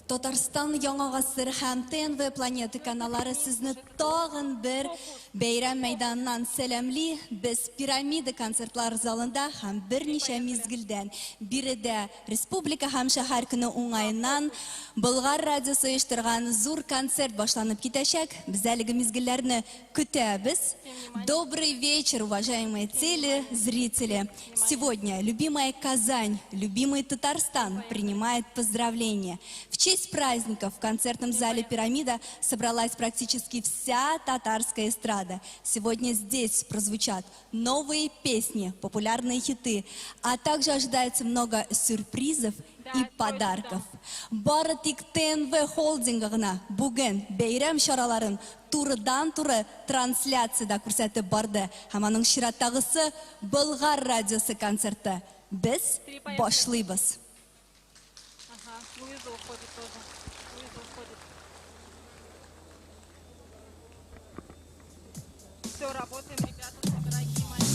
Татарстан Яңа Гасыр һәм ТНВ Планета каналлары сезне тагын бер бәйрәм мәйданынан сәламли. Без Пирамида концертлар залында һәм берничә мизгелдән биредә республика һәм шәһәр көне уңаеннан Болгар радиосы оештырган зур концерт башланып китәчәк. Без әлеге мизгелләрне көтәбез. Добрый вечер, уважаемые телезрители. Сегодня любимая Казань, любимый Татарстан принимает поздравления. В честь праздника в концертном зале «Пирамида» собралась практически вся татарская эстрада. Сегодня здесь прозвучат новые песни, популярные хиты, а также ожидается много сюрпризов и подарков. Бары тик ТНВ холдингына бүген бәйрәм шараларын турыдан-туры трансляцияда күрсәтеп барды. Һәм аның чираттагысы Болгар радиосы концерты. Без башлыйбыз. Луиза уходит тоже. Луиза уходит. Все, работаем, ребята, дорогие мои.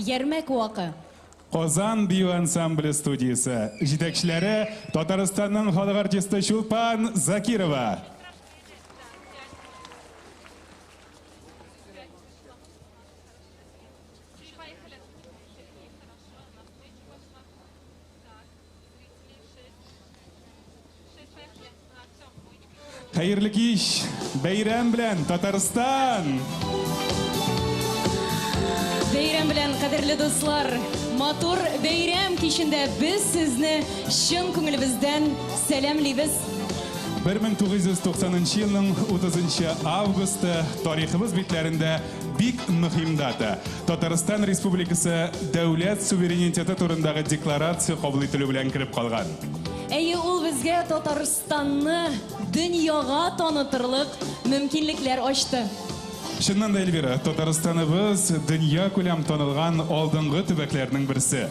Ярмәк вакы. Казан бию ансамбле студиясы. Җитәкчеләре Татарстанның халык артисты Чулпан Закирова. Хәерле кич, бәйрәм белән Татарстан! Бәйрәм белән, кадерле дуслар, матур бәйрәм кичендә без сезне чын күңелебездән сәламлибез. 1990 yılның 30 августы тарихыбыз битләрендә бик мөһим дата. Татарстан Республикасы дәүләт суверенитеты турындагы декларация кабул ителү белән килеп калган. Әйе, ул безгә Татарстанны дөньяга танытырлык мөмкинлекләр ачты. Шуннан да Эльвира, Татарстаныбыз дөнья күләм танылган алдынгы төбәкләрнең берсе.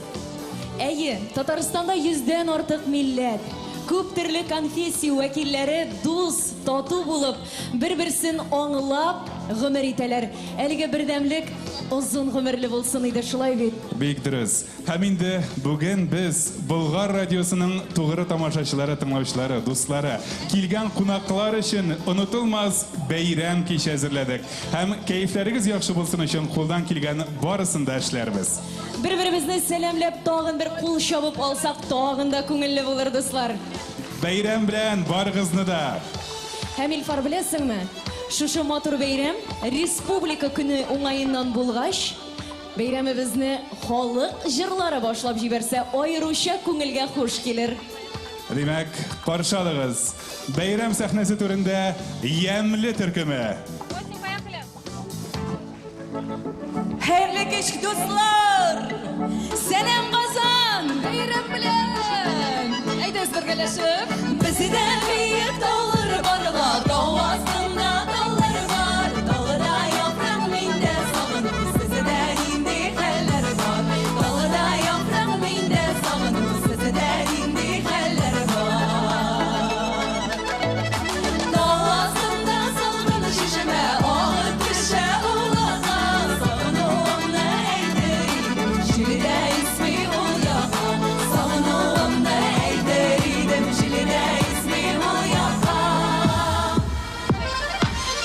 Әйе, Татарстанда 100дән артык милләт, күп төрле конфессия вәкилләре дус, тату булып, бер-берсен аңлап гомер итәләр. Әлеге бердәмлек озын гомерле булсын иде, шулай бит. Бик дөрес. Һәм инде бүген без Болгар радиосының тугры тамашачылары, тыңлаучылары, дуслары, килгән кунаклар өчен онытылмас бәйрәм кич әзерләдек. Һәм кәефләрегез яхшы булсын өчен кулдан килгән барысын да эшләрбез. Бер-беребезне сәламләп, тагын бер кул чабып алсак, тагын да күңелле булыр, дуслар. Бәйрәм белән барыгызны да. Һәм Илфар, беләсеңме? Шушы матур бәйрәм республика көне уңаеннан булгач, бәйрәмебезне халык җырлары башлап җибәрсә, аеруча күңелгә хуш килер. Димәк, каршы алыгыз. Бәйрәм сәхнәсе түрендә ямьле төркеме. Осень, поехали! Хәерле кич, дуслар! Сәлам Казан! Бәйрәм белән! Әйдәгез бергәләшеп! Бездә биек таулар барга, тау астында таулар бар. Тауларда яфрак миндә сагыну, сездә инде хәлләр бар. Тауларда яфрак миндә сагыну, сездә инде хәлләр бар. Тау астында сагыну шишмә, агып төшә улага. Сагынуымны әйтер, җилдә исми ул яка. Сагынуымны әйтер, җилдә исми ул яка.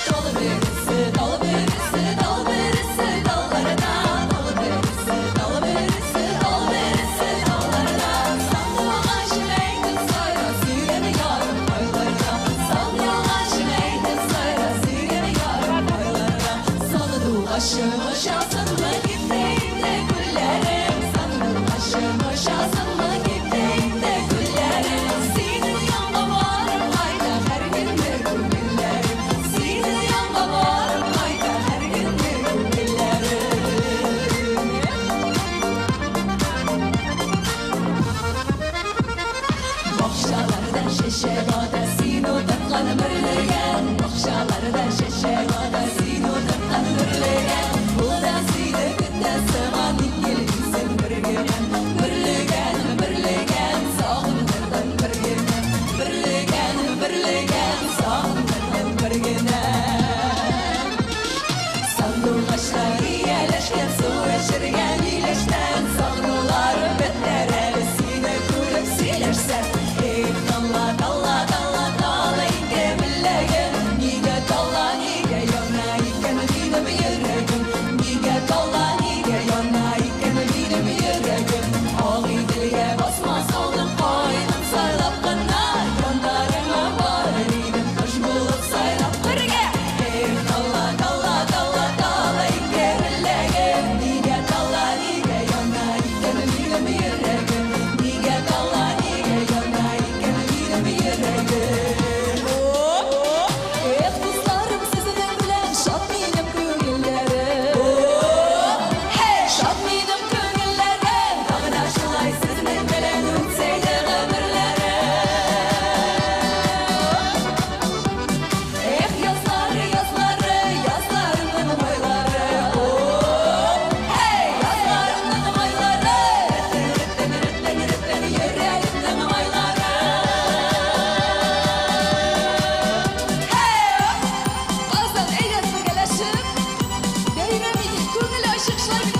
Талы берсе, талы берсе, талы берсе, талларда. Талы берсе, талы берсе, талы берсе, талларда. Сагынуга җиләйтеп сайра, сөйләме ярым айларда. Сагынуга җиләйтеп сайра, сөйләме ярым айларда. Сагынуга шымышасынмы киптәйдә күлләрем. Сагынуга шымышасынмы киптәйдә күлләрем. Синең янга барып кайта һәр көнне күңелләрем. Синең янга барып кайта һәр көнне күңелләрем. Бакчаларда чәчәк ата, син утырткан мөрлегән. Бакчаларда чәчәк ата, син утырткан мөрлегән. Булда сине көтә сыман килгән бергән. Берлегән, берлегән, сагындырдым бергән. Берлегән, берлегән, сагындырдым бергән. Сандугачлар ияләшкән, су эчергән иләштән. Сагынулар бетләр әле сине күреп сөйләшсәм. Эх, талла, талла, талла, талла инде беләгем. Нигә талла, нигә яна икән минем йөрәгем. Нигә талла, нигә яна икән минем йөрәгем. Ак иделгә басмас алдым кайным сайлап кына. Яндарыңа барыр идем кош булып сайрап бергә. Эх, талла, талла, талла, талла инде беләгем. Нигә талла, нигә яна икән минем йөрәгем. Нигә талла, нигә яна икән минем йөрәгем. Эх, дусларым, сезнең белән шат минем күңелләрем. Шат минем күңелләрем. Тагы да шулай сезнең белән үтсәйде гомерләрем. Эх, язлары, язлары, язларымның айлары. Язларымның айлары. Рәттән, рәттән, рәттән, йөрәгемнең айлары. Казан, әйдәгез бергәләшеп, бәйрәм итик, күңел ачык шулай бит.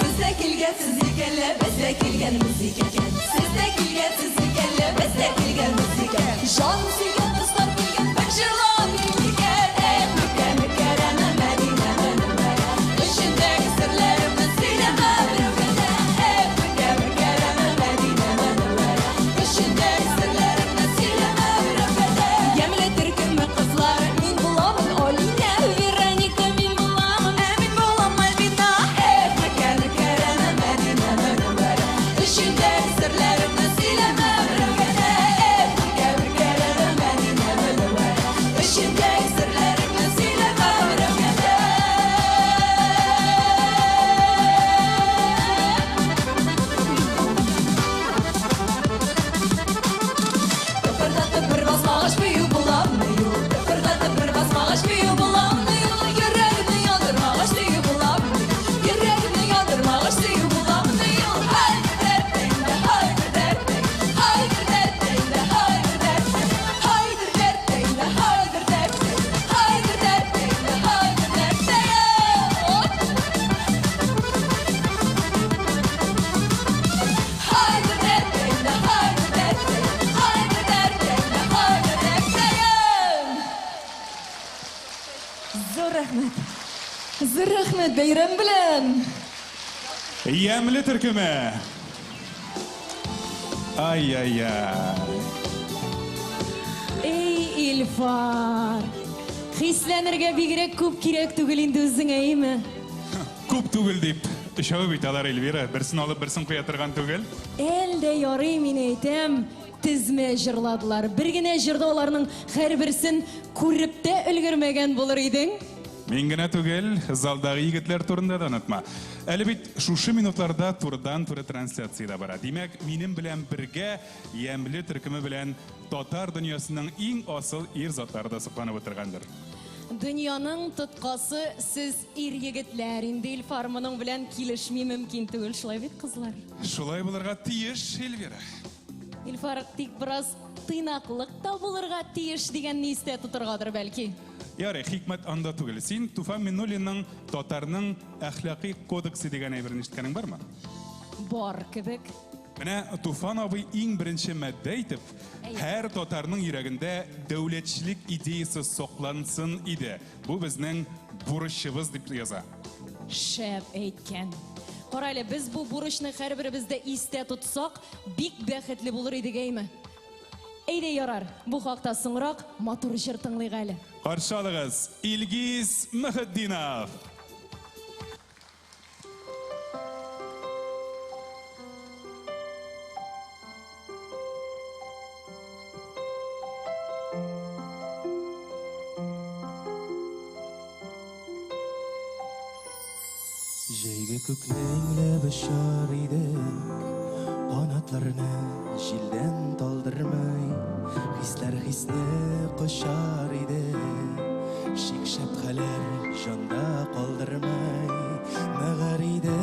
Сездә килгәнсез икәнле, бездә килгән музыка икән. Сездә килгәнсез икәнле, бездә килгән музыка. Җан сөйгән дуслар килгән, бер җырлап икән. Эх, Мәккә, Мәккәрәмә, Мәдинә, Мәдинә. Эчендәге серләремне сөйләмә берәүгә дә. Эх, Мәккә, Мәккәрәмә, Rahmet bayram bilen. Yemli türküme. Ay ay ay. Ey İlfar. Hislenirge bigirek küp kirek tugul indi özüňe imi? Kup tugul dip. Şağı bitalar Elvira. Birsin alıp birsin koyatırgan tugul. Elde yory min eytem. Tizme jırladılar. Birgine jırda olarının her birsin kuripte ülgürmegen bulur idin. Мен генә түгел, залдагы егетләр турында да онытма. Әле бит шушы минутларда турыдан-туры трансляцияда бара. Димәк, минем белән бергә ямьле төркеме белән татар дөньясының иң асыл ир затлары да сакланып утыргандыр. Dünyanın tutkası siz ir yigitler indi İlfar моның белән килешми мөмкин түгел шулай бит кызлар. Шулай булырга тиеш, Эльвира. Илфар тик бераз тыйнаклык та булырга тиеш дигәнне истә тутыргадыр бәлки. Ярый, хикмәт анда түгел. Син Туфан Миннуллинның татарның әхлакый кодексы дигән әйберне ишеткәнең бармы? Бар кебек. Менә Туфан абый иң беренче мәддә итеп, һәр татарның йөрәгендә дәүләтчелек идеясы саклансын иде. Бу безнең бурычыбыз дип яза. Шәп әйткән. Карайлы, без бу бурычны һәрберебездә истә тотсак, бик бәхетле булыр идек әйме? Әйдә ярар, бу хакта соңрак матур җыр тыңлыйк әле. Каршы алыгыз, Илгиз Мөхәддинов. Җәйге күкнеңле бишар идек, канатларны җилдән талдырмай, хисләр хисне кошар иде, шик-шәбһәләр җанда калдырмай, мәгәр иде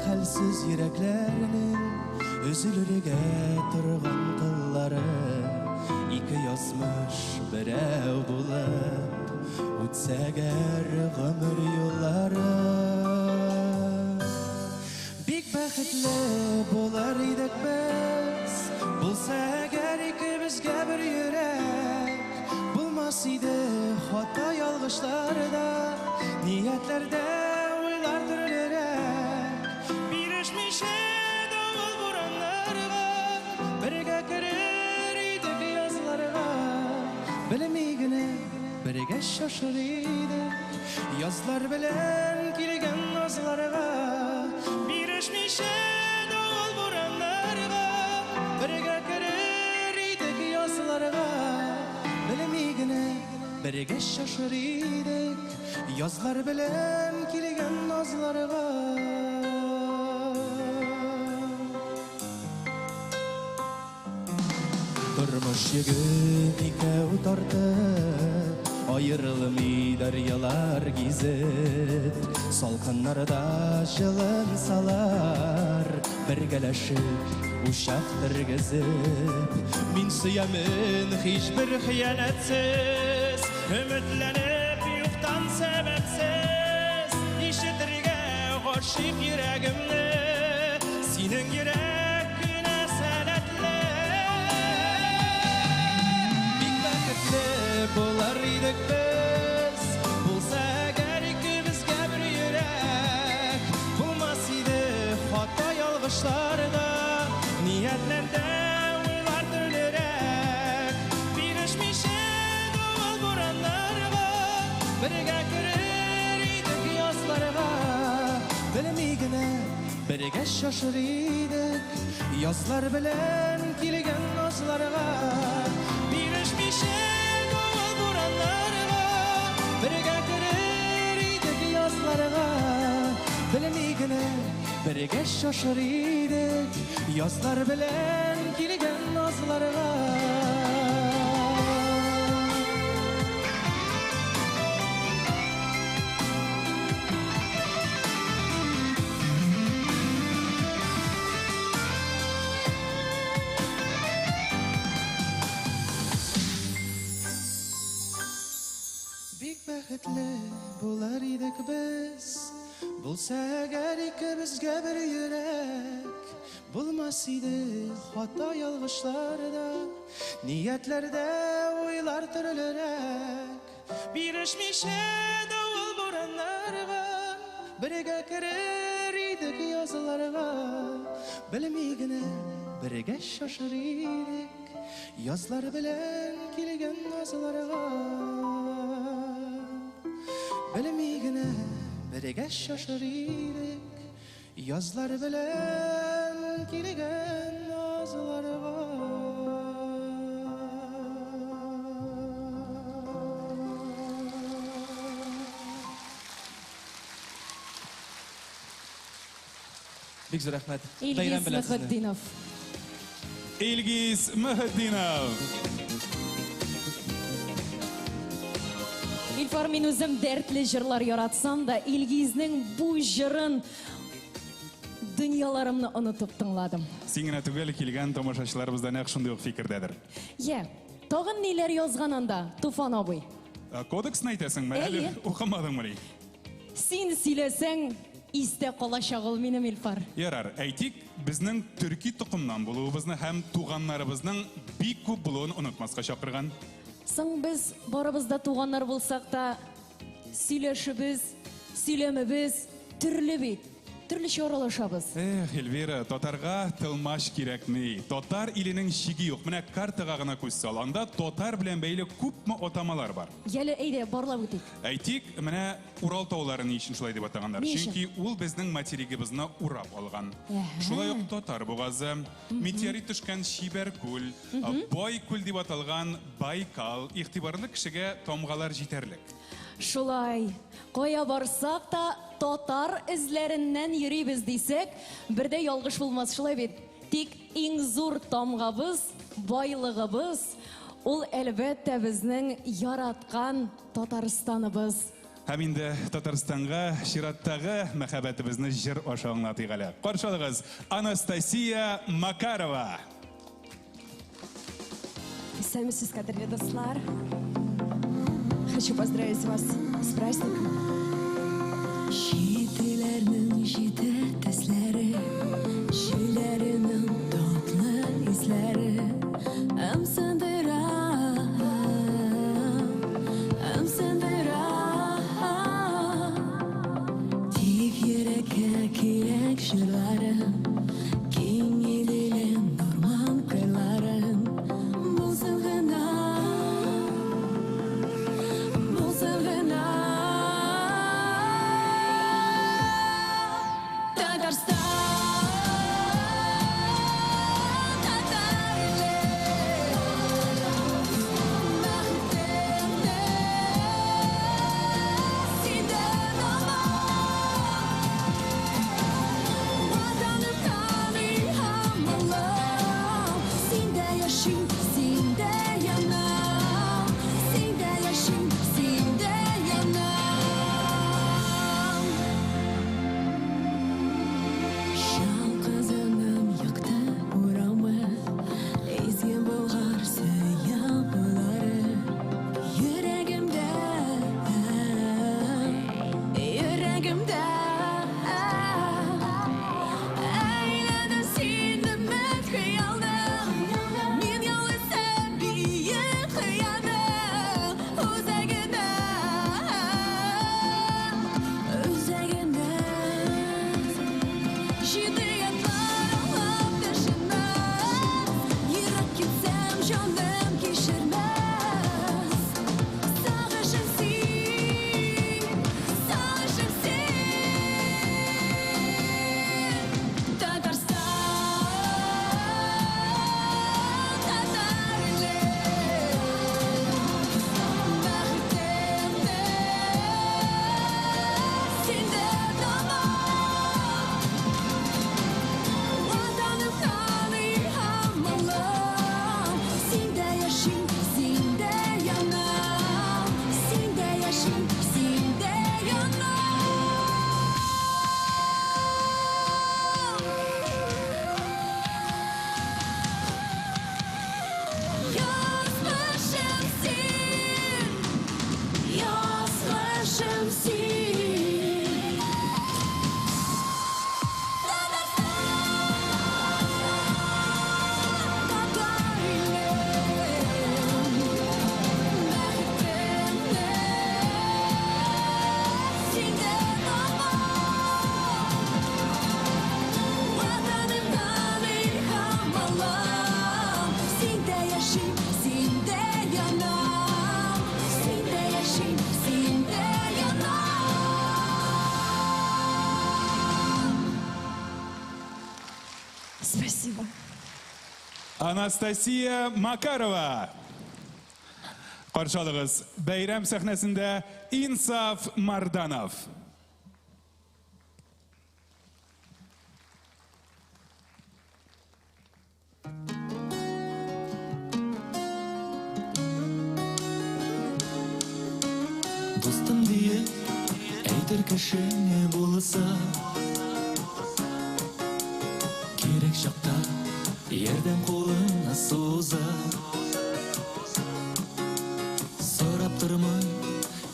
хәлсез йөрәкләрнең өзелергә торган кыллары, ике язмыш берәү булып, үтсәгәр гомер юллары. Бәхетле булар идек без, булса әгәр икебезгә бер йөрәк, булмас иде хата ялгышларда, ниятләрдә уйлар төрлерәк. Бирешмичә давыл бураннарга, бергә керер идек язларга, белми генә бергә шашыр идек, язлар белән килгән назларга. Biрешмичә давыл бураннарга, бергә керер идек язларга, белми генә бергә шашыр идек, язлар белән килгән назларга. Тормыш йөген икәү тартып, аерылмый дарьялар гизеп, салкыннарда җылын салар, бергәләшеп учак тергезеп. Мин сөямын һичбер хыянәтсез, өметләнеп юктан сәбәпсез, ишетергә гашыйк йөрәгемне, синең йөрәк кенә сәләтле. Бик бәхетле булар идек без, булса әгәр икебезгә бер йөрәк, булмас иде хата ялгышларда, ниятләрдә уйлар төрлерәк. Бирешмичә давыл бураннарга, бергә керер идек язларга, белми генә бергә шашыр идек, язлар белән килгән назларга. Бирешмичә бергә керер идек язларга, белми генә бергә шашыр идек, язлар белән килгән назларга. Бик бәхетле булар идек без, булса әгәр икебезгә бер йөрәк, булмас иде хата ялгышларда, ниятләрдә уйлар төрлерәк. Бирешмичә давыл бураннарга, birge kirer idik yazılarga bilmigine birge şaşır idik yazlar bilen kilgen nazlarga bilmigine birge şaşır idik yazlar bilen kilgen nazlarga Bek zo'r rahmat. İlgiz Bayram bilan sizni. Muhiddinov. Ilgiz Muhiddinov. İlfar men o'zim derdli jırlar yaratsam da İlgizning bu jırın dünyalarimni unutib tingladim. Singina tugel kelgan tomoshachilarimizdan ham shunday fikrdadir. Ye, tog'in nelar yozgananda Tufan aboy. Kodeksni aytasangmi? Ey. Hali o'qimadingmi? Sen silasang esda qolashag'il menim İlfar. Yarar, aytik, bizning turkiy tuqumdan bo'luvimizni ham tug'anlarimizning bek ko'p bo'luvini unutmasga chaqirgan. Соң biz barabızda tuğanlar bulsak da сөйлешибиз, сөйлемибиz türlü bit. Türlü şey oralaşabız. Elvira, Totarga tılmaş kerakmi. Totar ilining shigi yo'q. Mana kartaga g'ana ko'z solanda Totar bilan beyli ko'pmi otamalar bor. Yali eyde barlab o'tik. Aytik, mana Ural tog'larini ishin shulay deb ataganlar. Nishin? Chunki ul bizning materigimizni urab olgan. Aha. Shulay yo'q Totar bo'g'azi, meteorit tushgan Shiberko'l, Boykul deb atalgan Baykal ig'tiborli kishiga tomg'alar yetarlik. Şulay, koya barsak da Totar izlerinden yürüyüz desek, bir de yalgış bulmaz şulay bit. Tik en zor tamgabız, baylığımız, ol elbette bizning yaratgan Tataristanımız. Hem indi Tataristonga Shiratdagi muhabbatimizni jir osha anglataylik. Qarshilag'iz Anastasiya Makarova. Салют, кадрлы достар. Хочу поздравить вас с праздником. Şiitlerinin şiite tesleri, şiirlerinin tatlı izleri. Tip yürekte kirek şırlarım, king edilen orman kırlarım. Bu sevgina, bu sevgina. Tatarstan, Спасибо. Анастасия Макарова. Қаршалығыз бәйрәм сәхнәсендә Инсаф Марданов. Dostum diye eydir kişine bulsa Gerek şakta yerden koluna soza Sorap durmay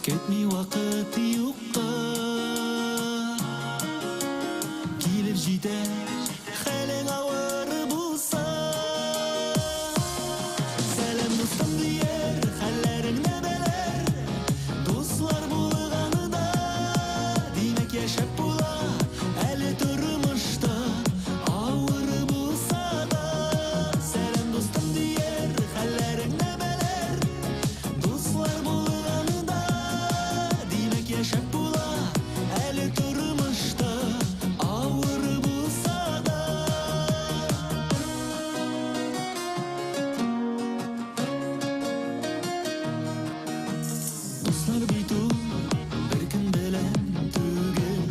ketmey vakit yokka Gelip jide halen ağır bulsa Selam dostum diyer hallerin ne beler Dostlar bulganı da demek yaşap bula Eli durmuşta ağır bulsa da Selam dostum diyer hallerin ne beler Dostlar bulganı da demek yaşap bula Eli durmuşta ağır bulsa da Dostlar beytu bir gün bilen tügel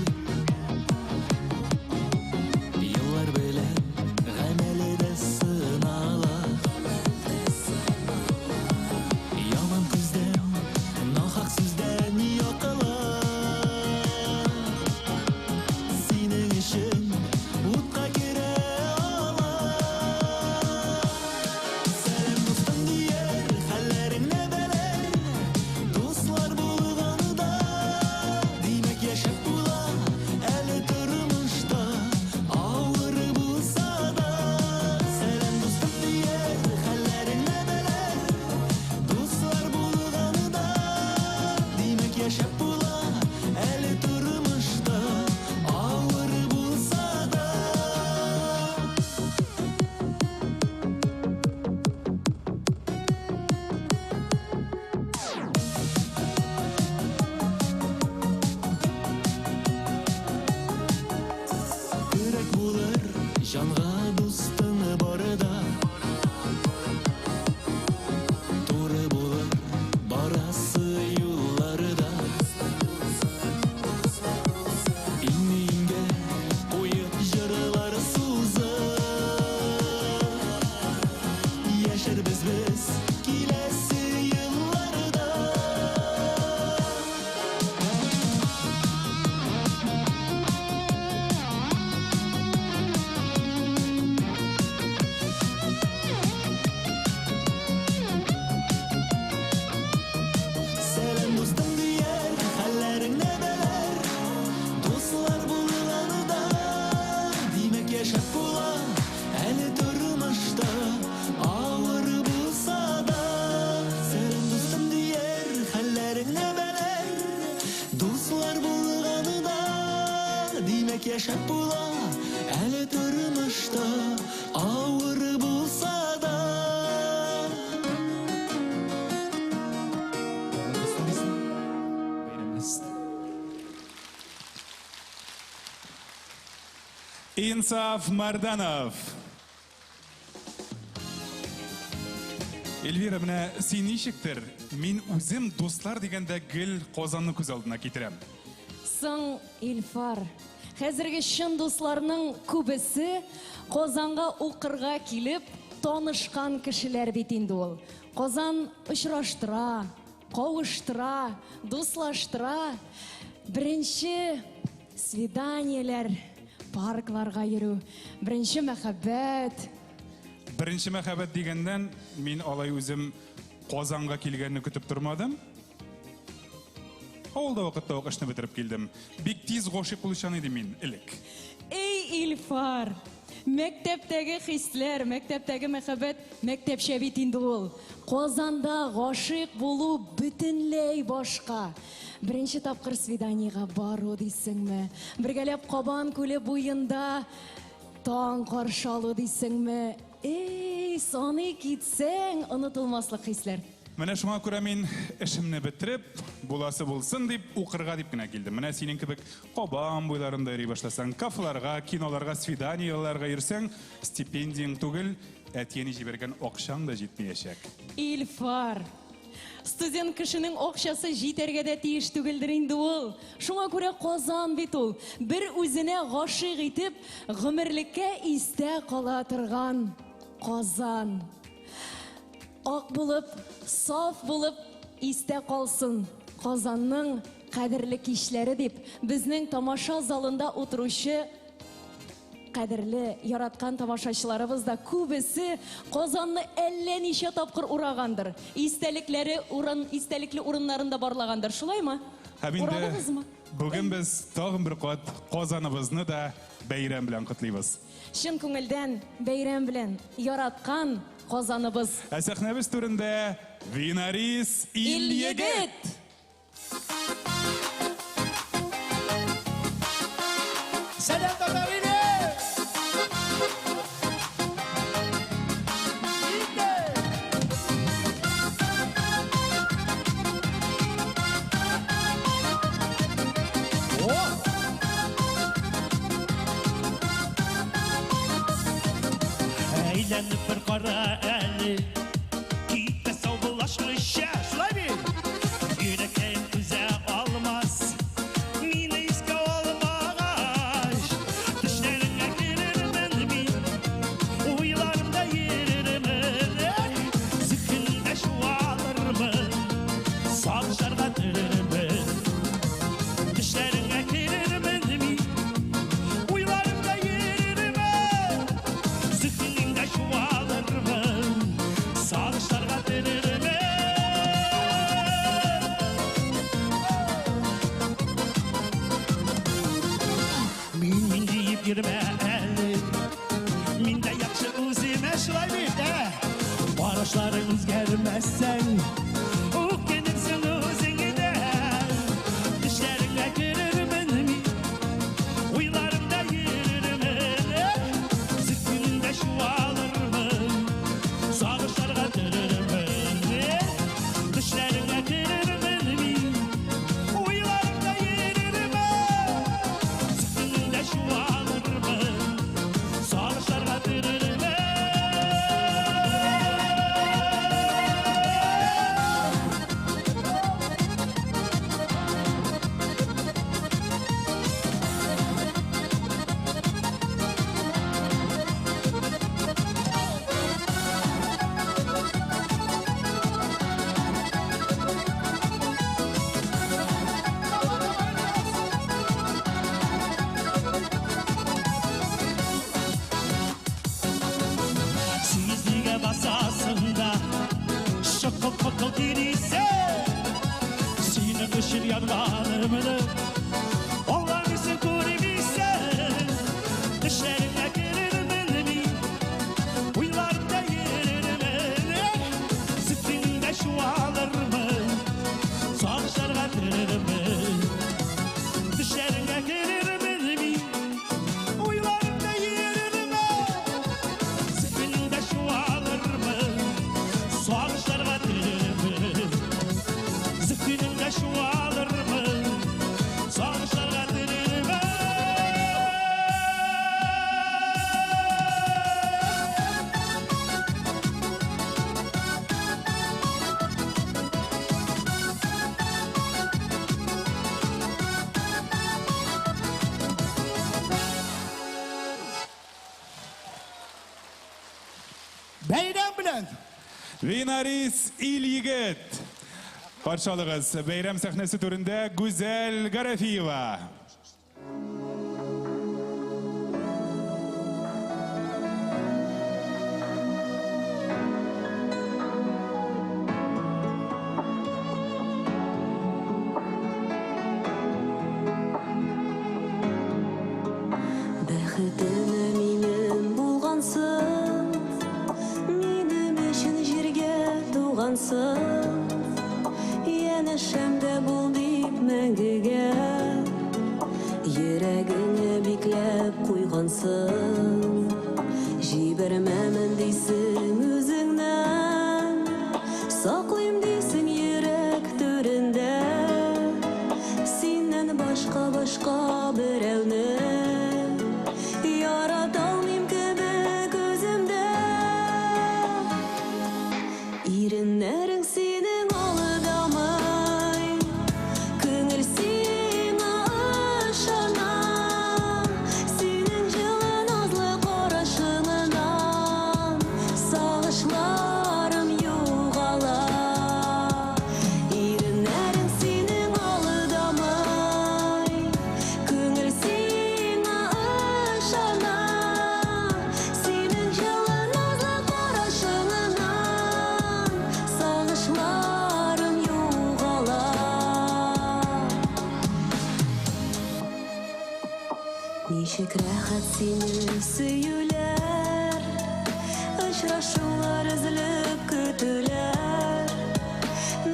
Yıllar bilen gamelde sınala Yaman kızdan, nahak sizden yakala Senin için utka gire ala Selam dostum diyer hallerin ne beler Dostlar bulganı da demek yaşap bula Eli durmuşta ağır bulsa da Selam dostum diyer hallerin ne beler Dostlar bulganı da demek yaşap bula Eli durmuşta ağır bulsa da Yürek bulur canğa dostun barıda Doğru bulur barası yollarda İnliğinge koyup jaralar suza Yaşar biz kilesi yıllarda Selam dostum diyer hallerin ne beler Dostlar bulganı da demek yaşap bula Eli durmuşta ağır bulsa da Selam dostum diyer hallerin ne beler Dostlar bulganı da demek yaşap bula Eli durmuşta ağır bulsa da Инсаф Марданов. Эльвира, менә син ничектер? Мин үзем дуслар дигәндә гел Казанны күз алдына китерәм. Соң Илфар, хәзерге шын дусларның күбесе Казанга укырга килеп танышкан кешеләр бит инде ул. Казан очраштыра, кавыштыра, дуслаштыра. Беренче свиданияләр, паркларга йөрү, беренче мәхәббәт. Беренче мәхәббәт дигәндән мин алай үзем Казанга килгәнне көтеп тормадым. Авылда вакытта ук эшне бетереп килдем. Бик тиз гашыйк булучан идем мин элек. Эй, Илфар! Мәктәптәге хисләр, мәктәптәге мәхәббәт, мәктәпчә бит инде ул. Казанда гашыйк булу бөтенләй башка. Беренче тапкыр свиданиягә бару дисеңме? Бергәләп Кабан күле буенда таң каршы алу дисеңме? Эй, саны китсәң, онытылмаслык хисләр. Менә шуңа күрә мин эшемне бетереп, буласы булсын дип, укырга дип кенә килдем. Менә синең кебек Кабан буйларында йөри башласаң, кафеларга, киноларга, свиданияларга йөрсәң, стипендияң түгел, әтиәне җибәргән акчаң да җитмәячәк. Илфар, студент кешенең акчасы җитәргә дә тиеш түгелдер инде ул. Шуңа күрә Казан бит ул. Бер үзенә гашыйк итеп, гомерлеккә истә кала торган Казан. Ак булып, саф булып истә калсын Казанның кадерле кичләре дип, безнең тамаша залында утыручы кадерле, яраткан тамашачыларыбыз да күбесе Казанны әллә ничә тапкыр урагандыр. Истәлекле урыннарында барлагандыр, шулаймы? Һәм инде Урадыгызмы? бүген без тагын бер кат Казаныбызны да бәйрәм белән котлыйбыз. Шын күңелдән бәйрәм белән яраткан Казаныбыз. Ә сәхнәбез түрендә Винарис Ильегет. Selam Tatarine! Eğlenip bir kara eli Gitme savbulaşmış ya Şulay Yüreklerim güzel olmaz Mine iska olmaz Düşlerine girerim ben Uyularımda yerim Sıkında şu alırım Sağışlar dırırım Düşlerine girerim ben Uyularımda yerim Sıkında şu alırım Sağışlar dırırım Min deyip yürüme eli Min de yakşı uzime şulay bir de Varoşların özgermezsen Ukenirsin özünü de Düşlerine girerim enimi Uylarımda yeririm Sıkkınında şu alırım Sağışlarga dırırım Düşlerine girerim enimi Uylarımda yeririm Sıkkınında şu alırım Sağışlarga dırırım Sizliğe basasında Şokol pokol diriyse Sine kışır yanlarımını Onlar bizi kuribiyse Dışarıya girerim elimi Uylarımda yerim Sıktığında şu alırımı Sağışlarga dırırım Dışarıya girerim elimi Uylarımda yerim Sıkında şu alırım Sağışlarga dırırım Sıkında şu alırım Sağışlarga dırırım Beyran bilen! Винарис Ильегет. Патшалыгыз бәйрәм сәхнәсе түрендә Гүзәл Гарафиева. Бәхетеме минем булгансың Минем өчен җиргә тугансың Янәшәмдә бул дип мәңгегә Йөрәгеңә бикләп куйгансың Җибәрмәмен дисең үзеңнән Саклыйм Вакыт сине сөйләр, очрашулар өзелеп көтүләр,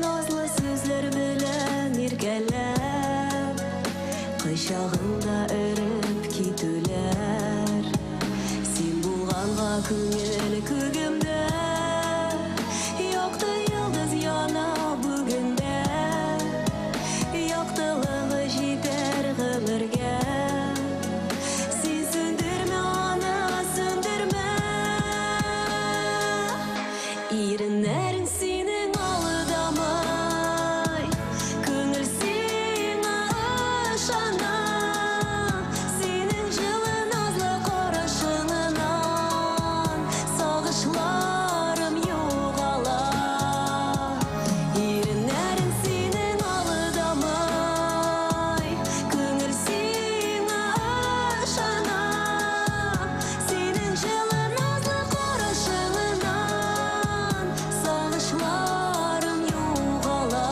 назлы сүзләр белән иркәләп, кочагыңда өреп китүләр. Син булганга күңел күгемдә, якты йолдыз яна бүгендә, яктылыгы җитәр гомергә. Син сүндермә аны, сүндермә. Иреннәрең синең алдамай, күңел сиңа ышана. Синең җылы назлы карашыңнан сагышларым югала. Иреннәрең синең алдамай, күңел сиңа ышана. Синең җылы назлы карашыңнан сагышларым югала.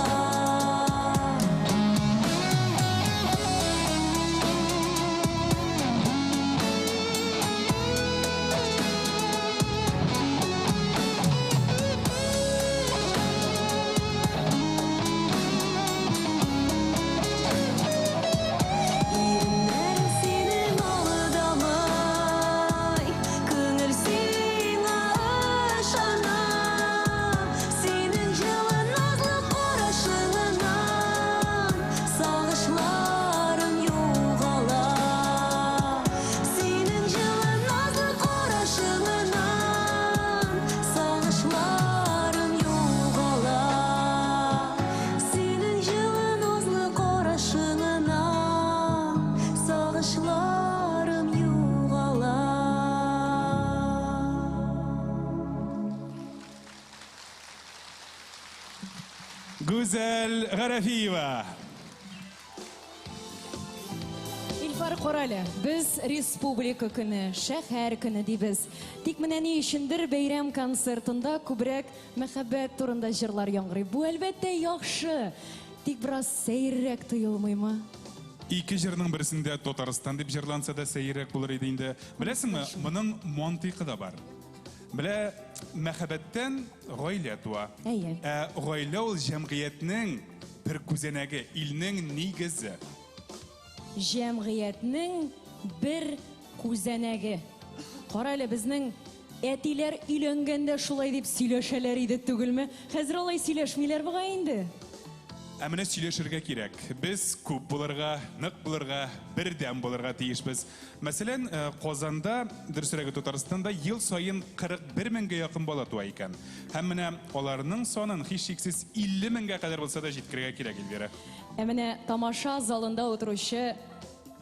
Иреннәрең синең алдамай, күңел сиңа ышана. Синең җылы назлы карашыңнан сагышларым югала. Синең җылы назлы карашыңнан сагышларым югала. Синең җылы назлы карашыңнан сагышларым югала. Гүзәл Гарафиева. Илфар Коралы, без республика көне, шәһәр көне дибез. Тик менә ни өчендер бәйрәм концертында күбрәк мәхәббәт турында җырлар яңгырый. Бу әлбәттә яхшы. Тик бераз сәеррәк тоелмыймы? Ике җырның берсендә Татарстан дип җырланса да сәеррәк булыр иде инде. Беләсеңме, моның мантыйкы да бар. Белә, мәхәббәттән гаилә туа. Әйе. Гаилә ул җәмгыятьнең бер күзәнәге, илнең нигезе. Җәмгыятьнең бер күзәнәге. Каралы, безнең әтиләр өйләнгәндә шулай дип сөйләшәләр иде түгелме? Хәзер алай сөйләшмиләр буга инде. Ә менә сөйләшергә кирәк. Без күп булырга, нык булырга, бердәм булырга тиешбез. Мәсәлән, Казанда, дөресрәге Татарстанда ел сайын 41 меңгә якын бала туа икән. Һәм менә аларның санын һичшиксез 50 меңгә кадәр булса да җиткергә кирәк, Эльвира. Ә менә тамаша залында утыручы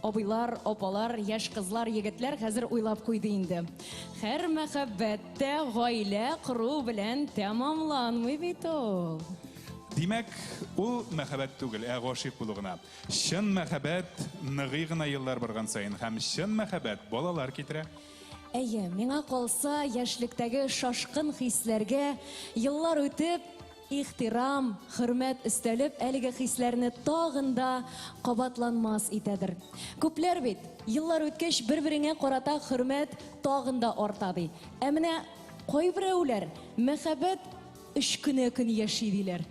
абыйлар, апалар, яшь кызлар, егетләр хәзер уйлап куйды инде. Һәр мәхәббәттә гаилә кору белән тәмамланмый бит ул. Димәк, ул мәхәббәт түгел, гашыйк булу гына. Чын мәхәббәт ныгый гына еллар барган сайын һәм чын мәхәббәт балалар китерә. Әйе, миңа калса, яшьлектәге шашкын хисләргә еллар үтеп, ихтирам, хөрмәт өстәлеп, әлеге хисләрне тагын да кабатланмас итәдер. Күпләр бит, еллар үткәч бер-береңә карата хөрмәт тагын да арта ди. Ә менә кайберәүләр мәхәббәт 3 көн яши диләр.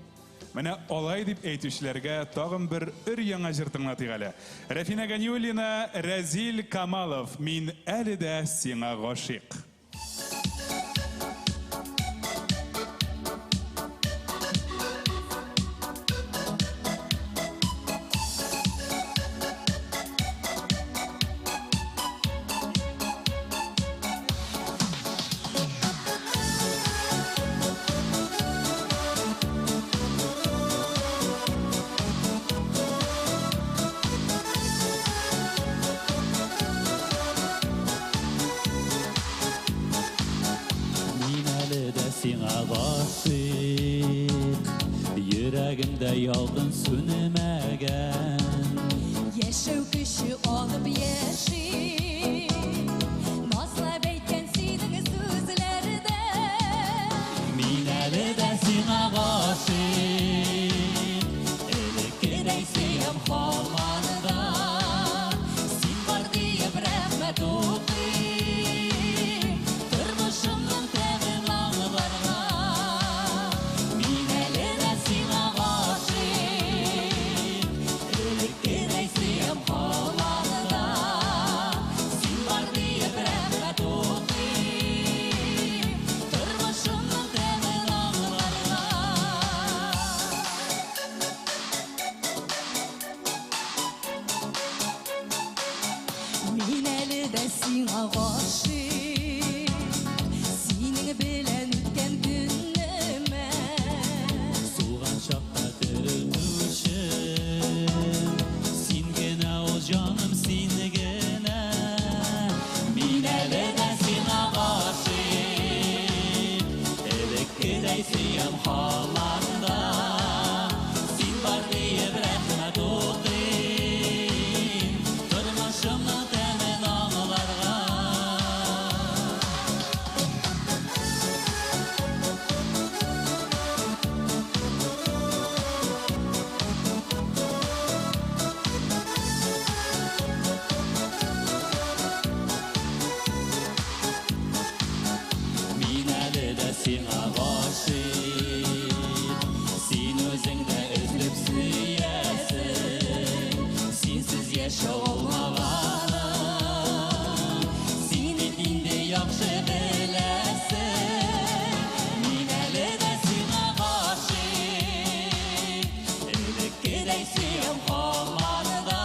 Менә алай дип әйтүчләргә тагын бер өр-яңа җыр тыңлатыйк әле. Рафина Ганиуллина, Разил Камалов, мин әле дә сиңа гашыйк. Сиңа гашыйк, йөрәгемдә ялгын сүнмәгән. Яшәү көче алып яши, назлап әйткән синең сүзләрдә. Мин әле дә сиңа гашыйк, элеккедәй сөям һаман да. Син бар диеп рәхмәт сиңа гашык Син өзіңді үзліп сүйесің Синсіз яшау olмағаны Син етінде яқшы білесің Мин әлі дә сиңа гашык Элеккедей сүйем қалмады да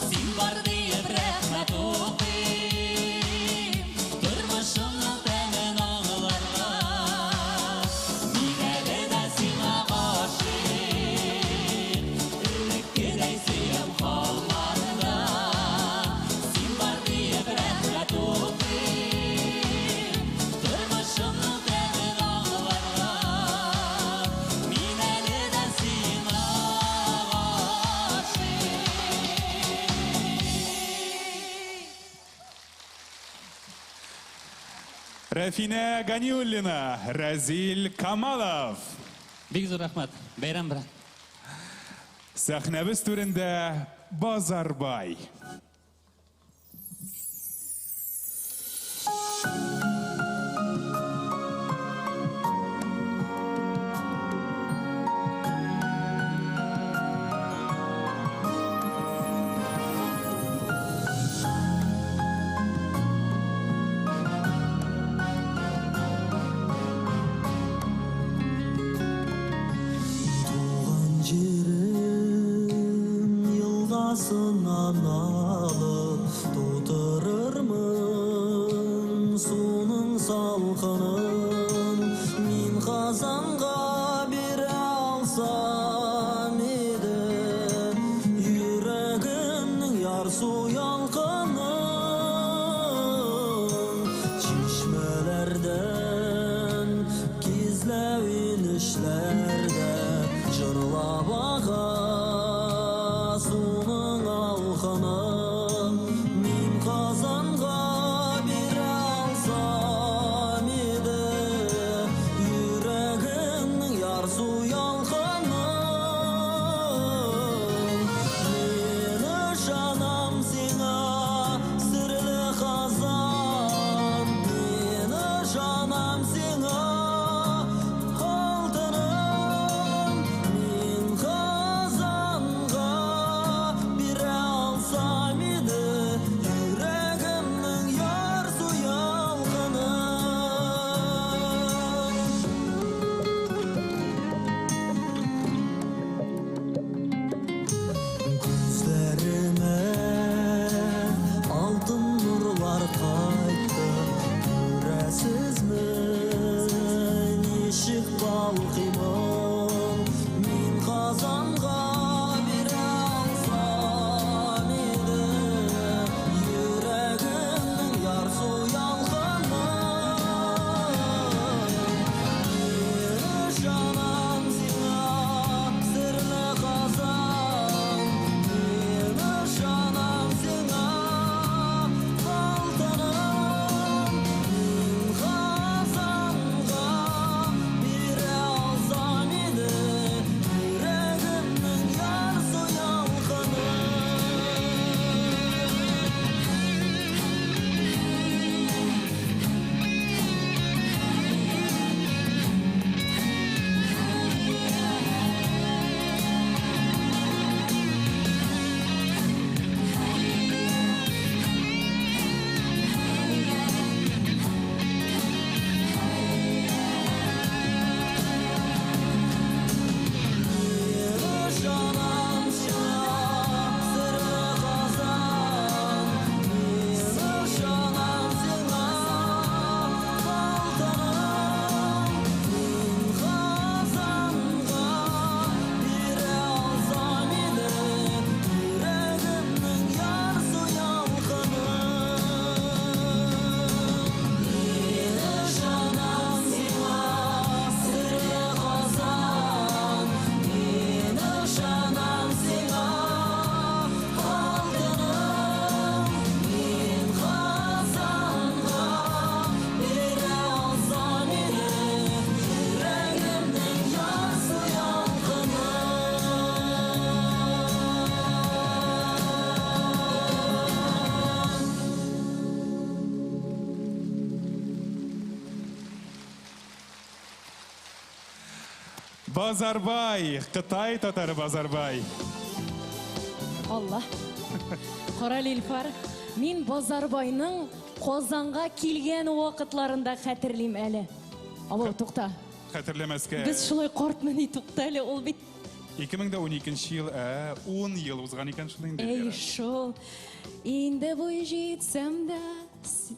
Син бар дейіп рәхмәт оқим Тұрмышымның тәмін аңларға Мин әлі дә сиңа гашык Элеккедей сүйем қалмады да Син бар дейіп рәхмәт оқим Тұрмышымның тәмін аңларға Мин әлі дә сиңа гашык Рафина Ганиуллина, Разил Камалов. Бик зур рахмат. Бәйрәм брат. Сәхнәбез түрендә Базарбай. Туған жерім елғасынан алып Тутырырмын суның салқынын Мен қазанға бере алсам еді Жүрегімнің ярсу ялқынын Чишмелерден кезләуін ішлерде Жырлап аға суның алқынын Мен қазанға бере алсам еді Жүрегімнің Базарбай, Қытай татары Базарбай. Allah. Қара Лилфар, мен Базарбайның Қозанға келген уақытларында хәтерлейм әлі. Ало, тоқта. Хәтерлемәскә. Біз шулай қартмыни тоқта әлі, ол бит. 2012 ел, 10 ел узган икән шул инде. Эй, шул. Инде бой жетсәм дә,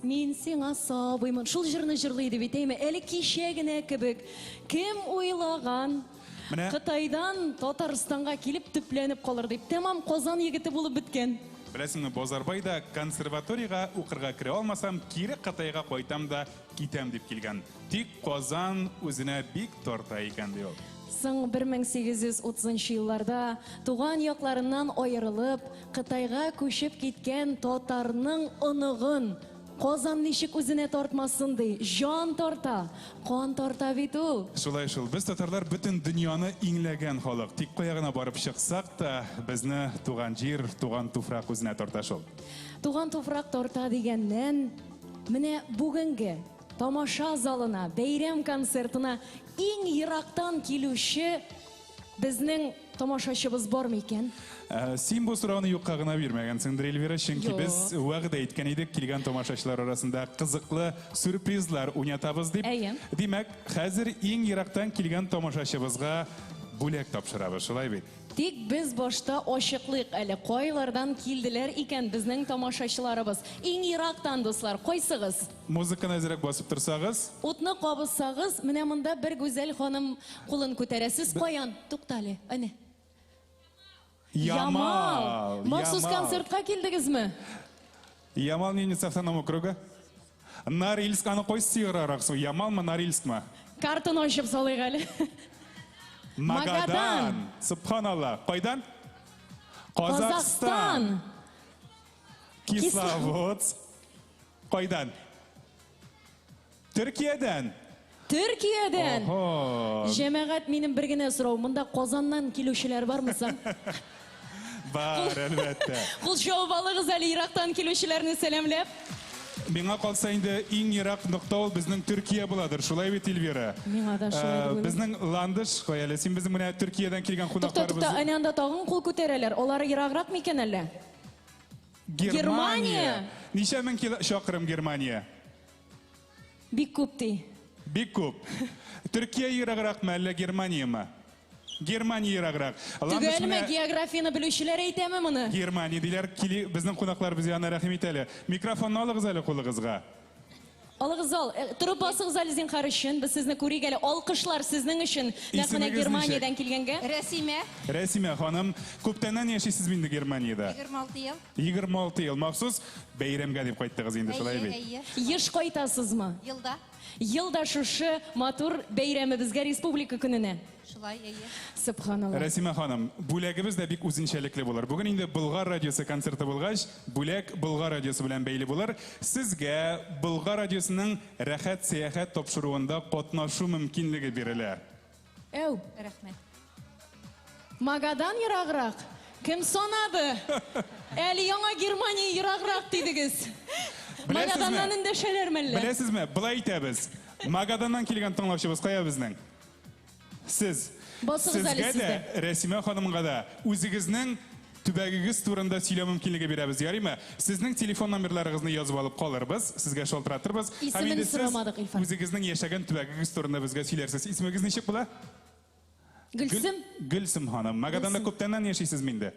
мен сиңа сабыймын. Шул жырны жырлайды бит, әйме? Әлі кешегіне кебек. Кем ойлаган? Менә. Қытайдан Татарстанға келіп түпленіп қалыр деп. Тамам Қозан егіті болып біткен. Беләсеңме, Базарбайда консерваторияга укырга керә алмасам, кире Кытайга кайтам да китәм дип килгән. Тик Казан үзенә бик тарта икән ди ул. Соң 1830 елларда туган якларыннан аерылып, Кытайга күчеп киткән татарның оныгын Казан ничек үзенә тартмасын ди. Жан тарта, кан тарта бит ул. Шулай шул. Без татарлар бөтен дөньяны иңләгән халык. Тик каягына барып чыксак та, безне туган җир, туган туфрак үзенә тарта шул. Туган туфрак тарта дигәннән, менә бүгенге тамаша залына, бәйрәм концертына иң ерактан килүче безнең тамашачыбыз бармы икән? Син бу сорауны юкка гына бирмәгәнсеңдер, Эльвира, чөнки Юк. без вәгъдә иткән идек килгән тамашачылар арасында кызыклы сюрпризлар уйнатабыз дип. Әйе. Димәк, хәзер иң ерактан килгән тамашачыбызга бүләк тапшырабыз, шулай бит? Тик без башта ачыклык әле кайлардан килделәр икән безнең тамашачыларыбыз. Иң ерактан дуслар, кайсыгыз? Музыканы әзрәк басып торсагыз, Утны кабызсагыз, менә монда бер гүзәл ханым кулын күтәрәсез. Каян? Туктале, әне. Ямал. Махсус Ямал. концертка килдегезме? Ямал не с автономного круга? Норильск, аны кой сыйрарак су? Ямалмы, Норильскмы? Картын ачып салыйк әле. Магадан. Субханалла. Кайдан? Казакстан. Кисловодск. Кайдан? Төркиядән. Төркиядән. Охо. Җәмәгать, минем бер генә сорау, монда Казаннан килүчеләр бармы соң? Бар, әлбәттә. Кул шау балыгыз әле Ирактан килүчеләрне сәламләп. Миңа калса инде иң ерак нокта ул безнең Төркия буладыр. Шулай бит, Эльвира? Миңа да шулай дип Безнең Ландыш, каяле, син безнең менә Төркиядән килгән Тукта, кунакларыбыз. әнә анда тагын кул күтәрәләр. Алар ераграк микән әллә? Германия. Ничә мең чакрым Германия? Бик күп ди. Бик күп. Төркия ерагракмы әллә Германиямы? Германия ераграк. Түгелме географияны белүчеләр әйтәме моны? Германия диләр, кили безнең кунаклар безгә аны рәхим итәләр. Микрофонны алыгыз әле кулыгызга. Алыгыз ал, торып басыгыз әле зинһар өчен. Без сезне күрик әле. Алкышлар сезнең өчен. Нәкъ менә Исемегез Германиядән килгәнгә. Рәсимә, Рәсимә ханым, күптәннән яшисез инде Германиядә. 26 ел. 26 ел махсус бәйрәмгә дип кайттыгыз инде, шулай бит. Еш кайтасызмы? Елда. Елда шушы матур бәйрәмебезгә республика көненә. Шулай, Субханалла. Рәсимә ханым, бүләгебез дә бик үзенчәлекле булыр. Бүген инде Болгар радиосы концерты булгач, бүләк Болгар радиосы белән бәйле булыр. Сезгә Болгар радиосының рәхәт сәяхәт тапшыруында катнашу мөмкинлеге бирелә. Әу, рәхмәт. Магадан ераграк. Кем санады? Әле яңа Германия ераграк дидегез. Магаданнан эндәшәләр мәллә? Беләсезме, былай әйтәбез. Магаданнан килгән тыңлаучыбыз кая безнең? Сез. Басыгыз әле Сезгә дә, Рәсимә ханымга да үзегезнең төбәгегез турында сөйләү мөмкинлеге бирәбез, ярыймы? Сезнең телефон номерларыгызны язып алып калырбыз, сезгә шалтыратырбыз. Исемен сорамадык, Илфар. Үзегезнең яшәгән төбәгегез турында безгә сөйләрсез. Исемегез ничек була? Гөлсем, Гөлсем ханым. Магаданда күптәннән яшисезме инде?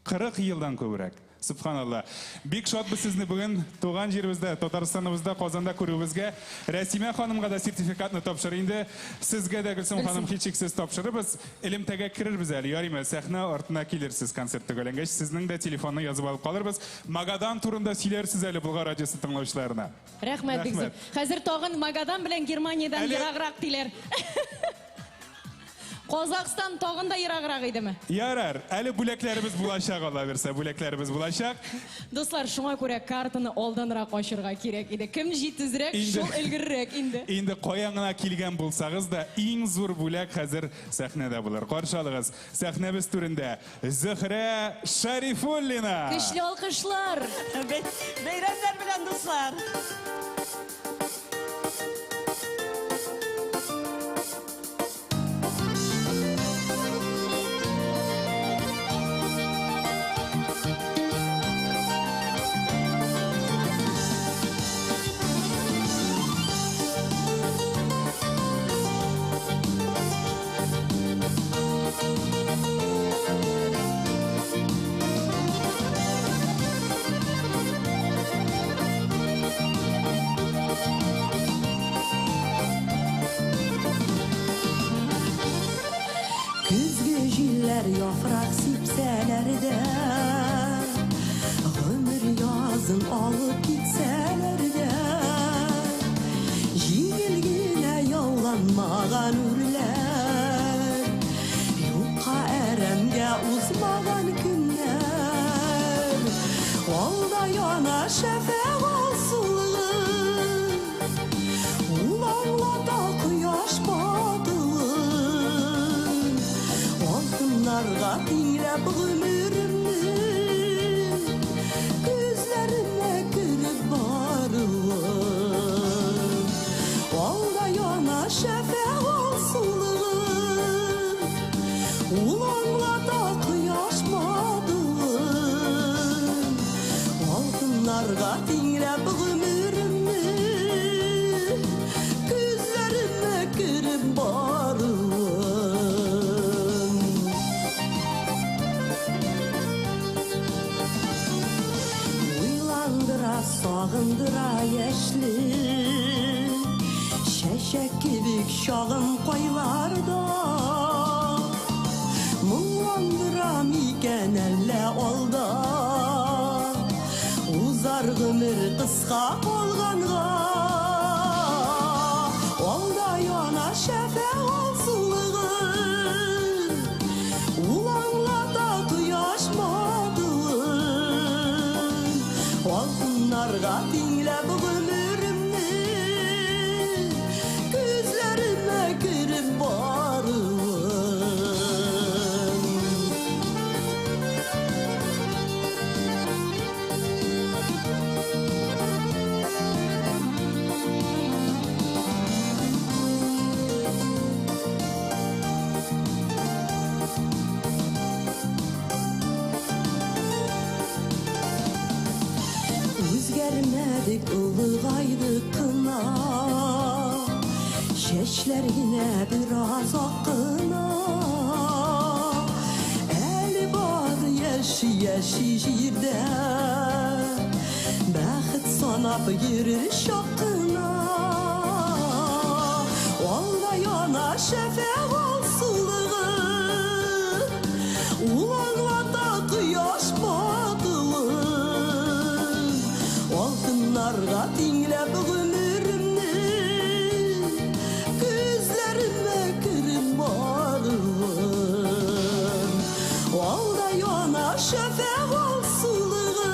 40 елдан күбрәк. Субханалла. Бик шатбыз сезне бүген туган җиребездә, Татарстаныбызда, Казанда күрүебезгә. Рәсимә ханымга да сертификатны тапшыр инде. Сезгә дә Гөлсем ханым һичшиксез тапшырыбыз. Элемтәгә керербез әле, ярыймы? Сәхнә артына килерсез концерт төгәлләнгәч, сезнең дә телефонны язып алып калырбыз. Магадан турында сөйләрсез әле Болгар радиосы тыңлаучыларына. рәхмәт бик зур. Хәзер тагын Магадан белән Германиядән Әле- ераграк диләр. Казакстан тагын да ераграк идеме? Ярар, әле бүләкләребез булачак, Алла берсә, бүләкләребез булачак. Дуслар, шуңа күрә картаны алданрак ачырга кирәк иде. Кем җитезрәк, Инде- шул өлгеррәк инде. Инде каяңына килгән булсагыз да, иң зур бүләк хәзер сәхнәдә булыр. Каршы алыгыз. Сәхнәбез түрендә Зөһрә Шарифуллина. Көчле алкышлар. Бәйрәмнәр белән дуслар. yaprak sipseler de ömür yazın alıp gitseler de Jigilgine yollanmagan ürler Yukka eremge uzmagan günler Olda yana şefek olsun Ulanla da kuyaş batılın Altınlarga dinlep ömürümü Gözlerime kırıp barılın Olda yana şefek olsun Ulanla da kuyaş batılın Altınlarga dinlep ömürümü Gözlerime kırıp barılın Uylandıra sağındıra yeşli Şeşek gibi şağın koylarda Muğlandıra miken elle olda Uzar ömür kıska olganğa Olda yana şefek olsulığın Ulanla da tuyaşmadığın Altınlarga dinlep ömürümü Gözlerime kırıp barılın Üzgermedik ılığaydı kına Şeşler yine biraz akına El var yeşi yeşi jirde Bəxit sanap yürür şakına Olda yana şefek olsulığın Ulanla da kuyaş batılın Altınlarga dinlep ömürümü Gözlerime kırıp barılın Olda yana şefek olsulığın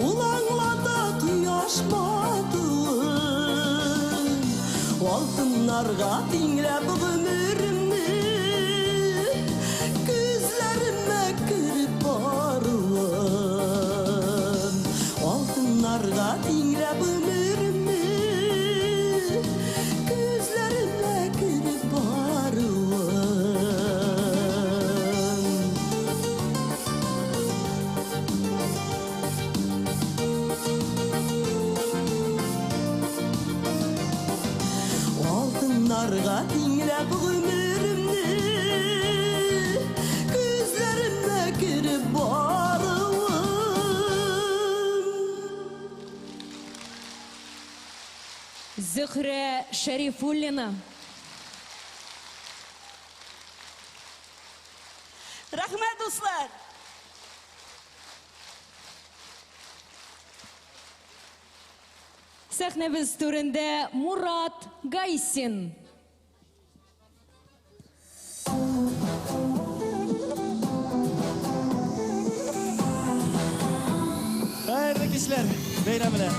Ulanla da kuyaş batılın Altınlarga dinlep ömürümü Gözlerime kırıp barılın Altınlarga dinlep ömürümü Gözlerime kırıp barılın Altınlarga dinlep ömürümü Gözlerime kırıp barılın Zühre Şerifullina. Rahmet dostlar. Sahnemiz türünde Murat Gaysin. Hayırlı kişiler, beyramlar.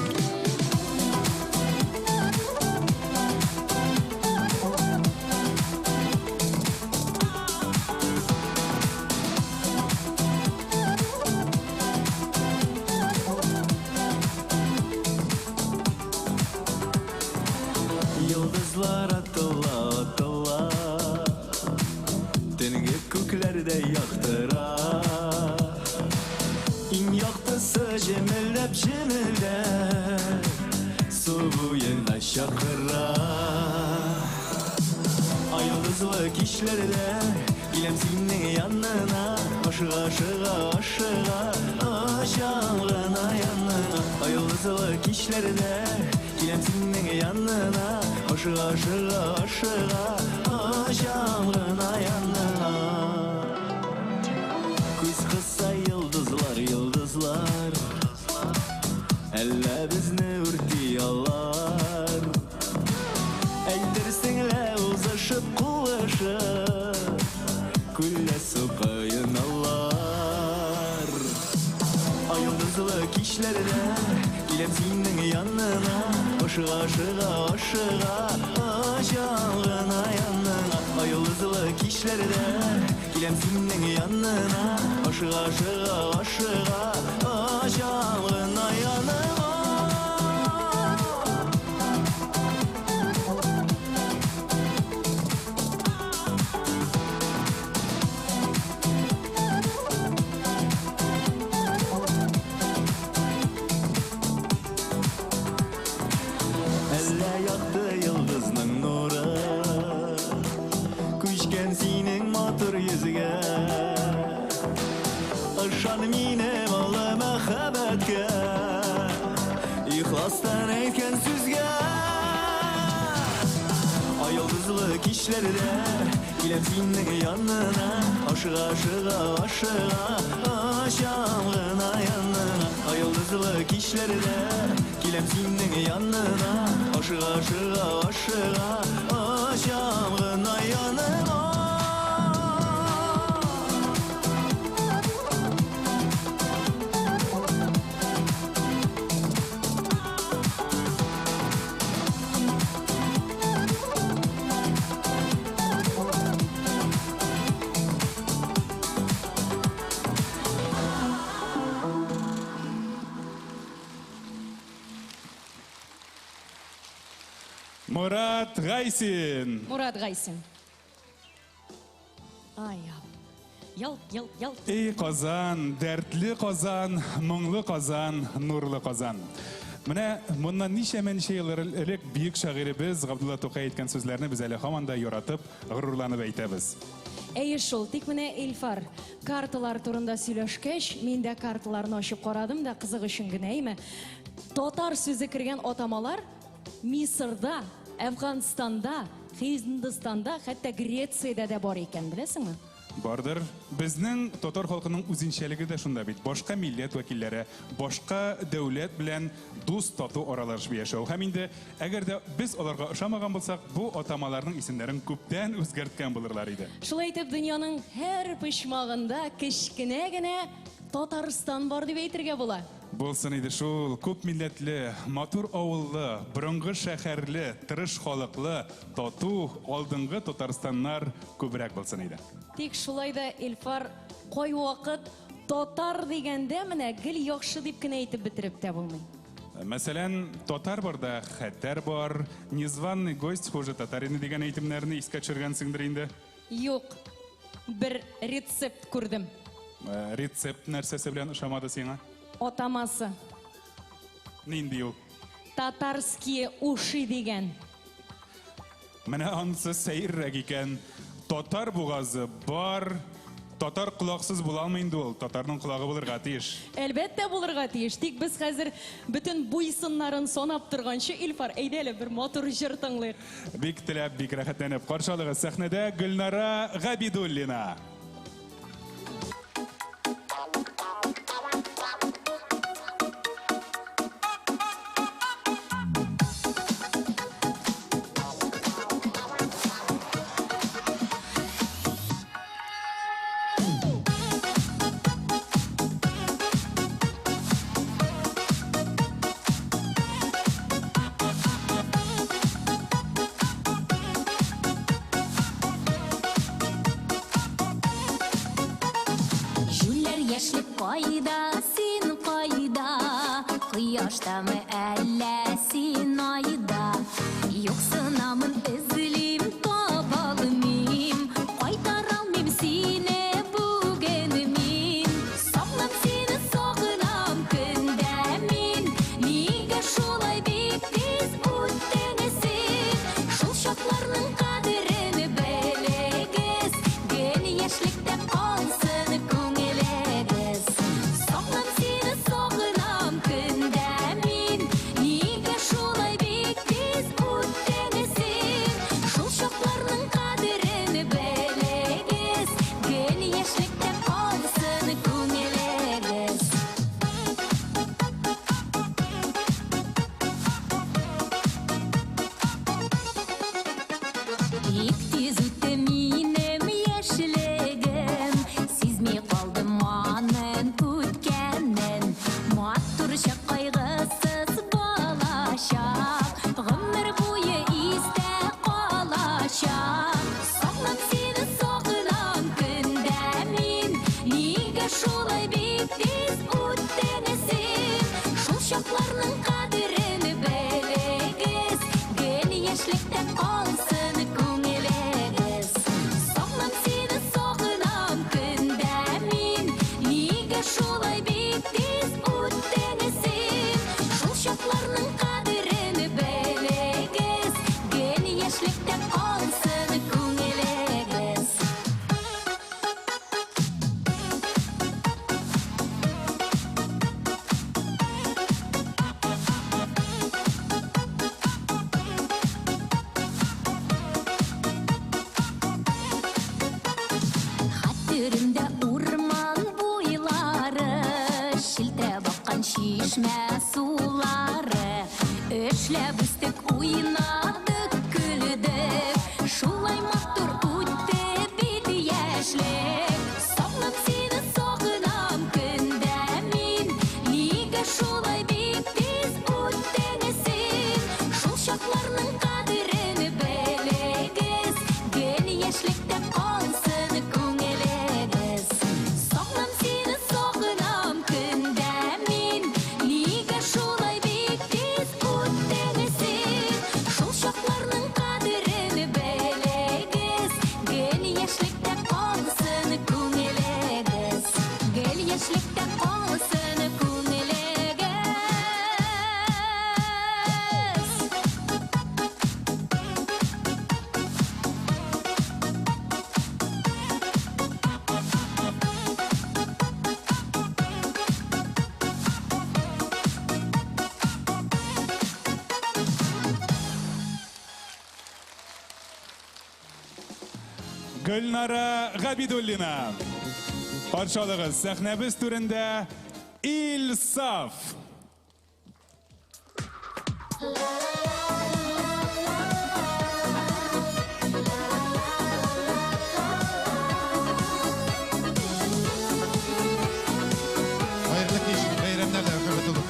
Yıldızlar atıla atıla Tengi köklerde yaktıra İn yaktısı cemillep cemillep Suvuyuna şakıra Ay yıldızlı kişilerde Gilem senin yanına Aşığa aşığa aşığa Aşağına yanına Ay yıldızlı kişilerde Gilem senin yanına Aşığa aşığa aşığa Aşağına yanına kişlerde Gilem senin yanına Aşığa aşığa aşığa Aşağına yanına Ay yıldızlı kişlerde Gilem senin yanına Aşığa aşığa aşığa Aşağına yanına Elle yaktı yıldızның nuru Күшкен синең матур йөзгә Ышан минем олы мәхәббәткә Ихластан әйткән сүзгә Ай йолдызлы кичләрдә Киләм синең янына Ашыга ашыга ашыга Ашам гына янына Ай йолдызлы кичләрдә Киләм синең янына Ашыга ашыга ашыга Ашам гына янына Мурат Гайсин. Мурат Гайсин. Ай, ялт. Ey Казан, дәртле Казан, моңлы Казан, нурлы Казан. Менә моннан ничә еллар элек бийек шагыйребез Габдулла Тукай әйткән сүзләрне без әле һаман да яратып, горурланып әйтәбез. Әйе шул, тик менә Илфар, карталар турында сөйләшкәч, мин дә карталарны ачып карадым да кызык өчен генә, әйме? Татар сүзе кергән атамалар Мисырда, Әфганстанда, Һиндстанда, хәтта Грециядә дә бар икән, беләсеңме? Бардыр. Безнең татар халкының үзенчәлеге дә шунда бит. Башка милләт вәкилләре, башка дәүләт белән дус тату аралашып яшәү. Һәм инде әгәр дә без аларга ошамаган булсак, бу атамаларның исемнәрен күптән үзгәрткән булырлар иде. Шулай итеп, дөньяның һәр почмагында кечкенә генә Татарстан бар дип әйтергә була. Булсын иде шул күп милләтле, матур авыллы, борынгы шәһәрле, тырыш халыклы, тату, алдынгы Татарстаннар күбрәк булсын иде. Тик шулай да Илфар кай вакыт татар дигәндә менә гел яхшы дип кенә әйтеп бетереп тә булмый. Мәсәлән, татар барда хәтәр бар, незваный гость хуже татарины дигән әйтемнәрне искә төшергәнсеңдер инде. Юк, бер рецепт күрдем. Рецепт нәрсәсе белән ошамады сиңа? Атамасы. Нинди ул? Татарские уши дигән. Менә анысы сәеррәк икән. Татар бугазы бар. Татар колаксыз була алмый инде ул. Татарның колагы булырга тиеш. Әлбәттә булырга тиеш. Тик без хәзер бөтен буйсыннарын санап торганчы Илфар, әйдә әле бер матур җыр тыңлыйк. Бик теләп, бик рәхәтләнеп каршы алыгыз сәхнәдә Гөлнара Габидуллина. Кайда, син кайда, кояштамы әллә син айда, юксынамын эзлим таба алмыйм, кайтара алмыйм сине бүген мин, саклап сине сагынам көндә мин, нигә шулай бик тиз үттең син, шул чакларның кадерен белегез, гел яшьлектә калсын күңелегез. Саклап сине сагынам көндә мин, нигә шулай бик тиз үттең син. küstük, oynadık, güldük. Şulay matur üttü bit yaşlık. Sağlam seni sağlam gündemin. Niga şulay bit tez üttünesin. Şul şaklarının kadrini bilegiz. Gel yaşlıkta kalsın көңілігіз. Sağlam seni sağlam gündemin. Niga şulay bit tez üttünesin. Şul şaklarının kadrini bilegiz. Gel yaşlıkta kalsın көңілігіз. Gel yaşlıkta kalsın көңілігіз. Gülnara Gabidulina. Qarşılığız səhnəmiz türündə İlsaf. Hayırlı kış, bayramlarla hürmet olun.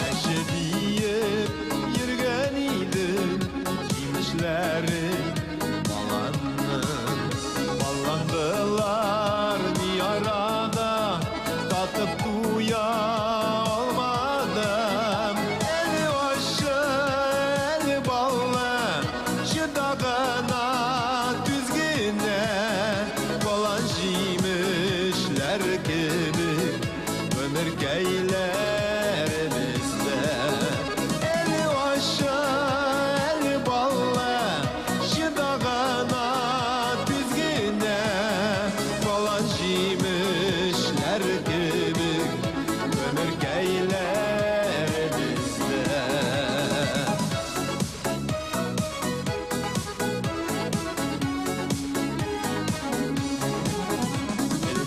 Eşediyip yürgen idim, yemişleri ballandılar bir arada, tatıp duya almadım. Eli başı, eli ballı, şıdağına düzgüne, falan şeymişler gibi, ömür geylerimizde. Eli başı, eli ballı, şıdağına düzgüne, falan şeymişler gibi, ömür geylerimizde.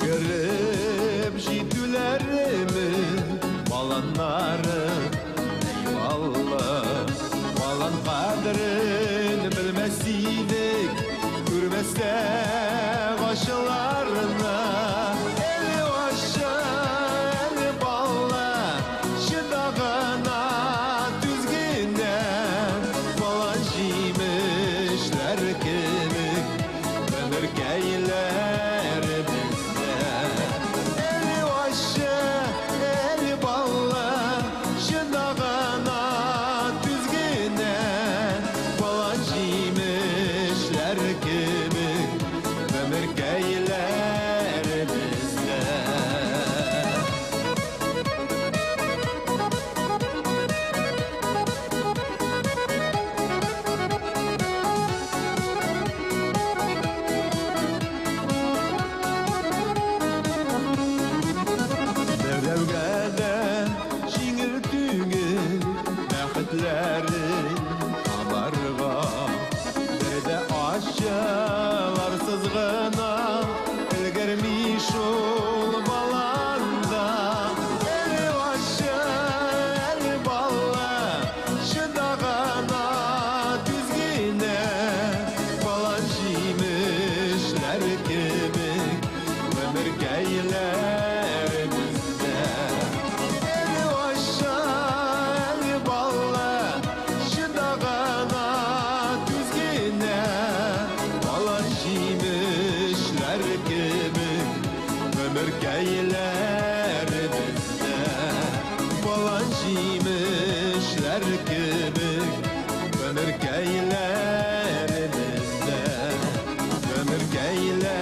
Görüp jitülerimi, balanları, eyvallah. Balan kadrini bilmesiydik, görmesek aşılarına. Eli başı, eli ballı, şıdağına düzgüne, balan şeymişler kimi, ömür geylerimizde. Eli başı, eli ballı, şıdağına düzgüne, balan şeymişler kimi, ömür geylerimizde. Devgede şiңir tüngül bәхетlerin kabarga. Bir de aşçılarsız gına ilgirmiş ol balanda. Eli başı, eli ballı, şıdağına düzgüne, balan şeymişler gibi, ömür geylerimizde. Eli başı, eli ballı, şıdağına düzgüne, balan şeymişler gibi, ömür geylerimizde. Balan şeymişler gibi, ömür geylerimizde. Ömür geylerimizde.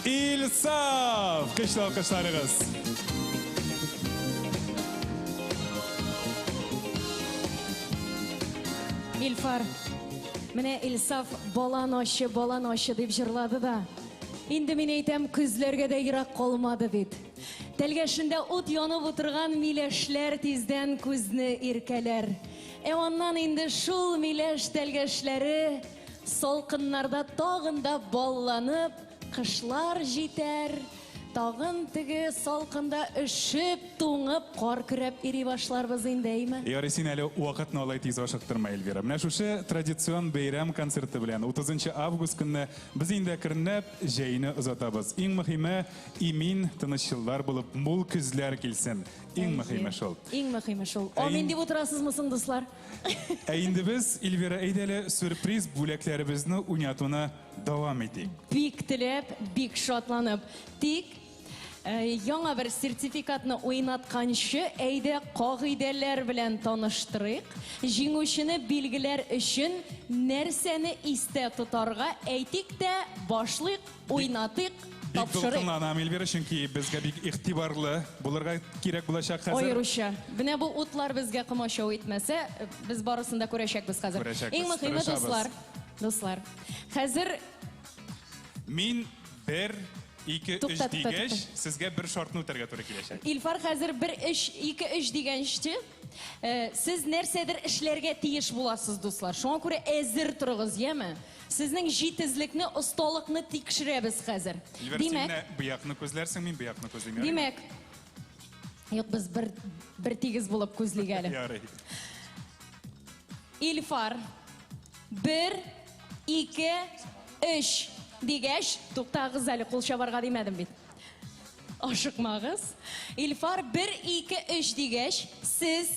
İlsaf. Qışlı alqışlarınız. Ilfar, Менә Илсаф балан ашы дип җырлады да. Инде мин әйтәм, күзләргә дә ерак калмады бит. Тәлгәшендә ут янып утырган миләшләр тиздән күзне иркәләр. Аннан инде шул миләш тәлгәшләре салкыннарда тагын да балланып, кышлар җитәр. Тагын теге салкында өшеп, туңып, кар көрәп ири башларбыз индеме? Ярый, син әле вакытны алай тиз ашыктырма, Эльвира. Менә шушы традицион бәйрәм концерты белән 30 август көнне без инде кирнәп җәйне озатабыз. Иң мөһиме, имин тынычлар булып, мул күзләр килсен. Иң мөһиме шул. Иң мөһиме шул. Амин дип утырасызмы соң, дуслар? Инде без, Эльвира, әйдәле сюрприз бүләкләребезне уйнатуны дәвам итик. Бик теләп, бик шатланып. Тик яңа бер сертификатны уйнатканчы, әйдә кагыйдәләр белән таныштырыйк. Җиңүчене билгеләр өчен нәрсәне истә тотарга әйтик тә башлыйк, уйнатыйк, Бик тапшырыйк. дулкынланам, Эльвира, чөнки безгә бик игътибарлы булырга кирәк булачак хәзер. Аеруча. Менә бу утлар безгә комачау итмәсә, без барысын да күрәчәкбез хәзер. Күрәчәкбез, Иң мөһиме, тырышабыз. дуслар. Хәзер Мин 1, 2, 3 Туктат, дигәч, туктат. сезгә бер шартны үтәргә туры киләчәк. Илфар хәзер 1-2-3 дигәнче, сез нәрсәдер эшләргә тиеш буласыз, дуслар. Шуңа күрә әзер торыгыз, яме? Сезнең җитезлекне, осталыкны тикшерәбез хәзер. Эльвира, син менә бу якны күзләрсең, мин бу якны күзлим. Димәк, юк, без бер тигез булып күзлик әле. Ярый. Илфар 1, 2, 3 дигәч, туктагыз әле, кул чабарга димәдем бит. Ашыкмагыз. Илфар 1, 2, 3 дигәч, сез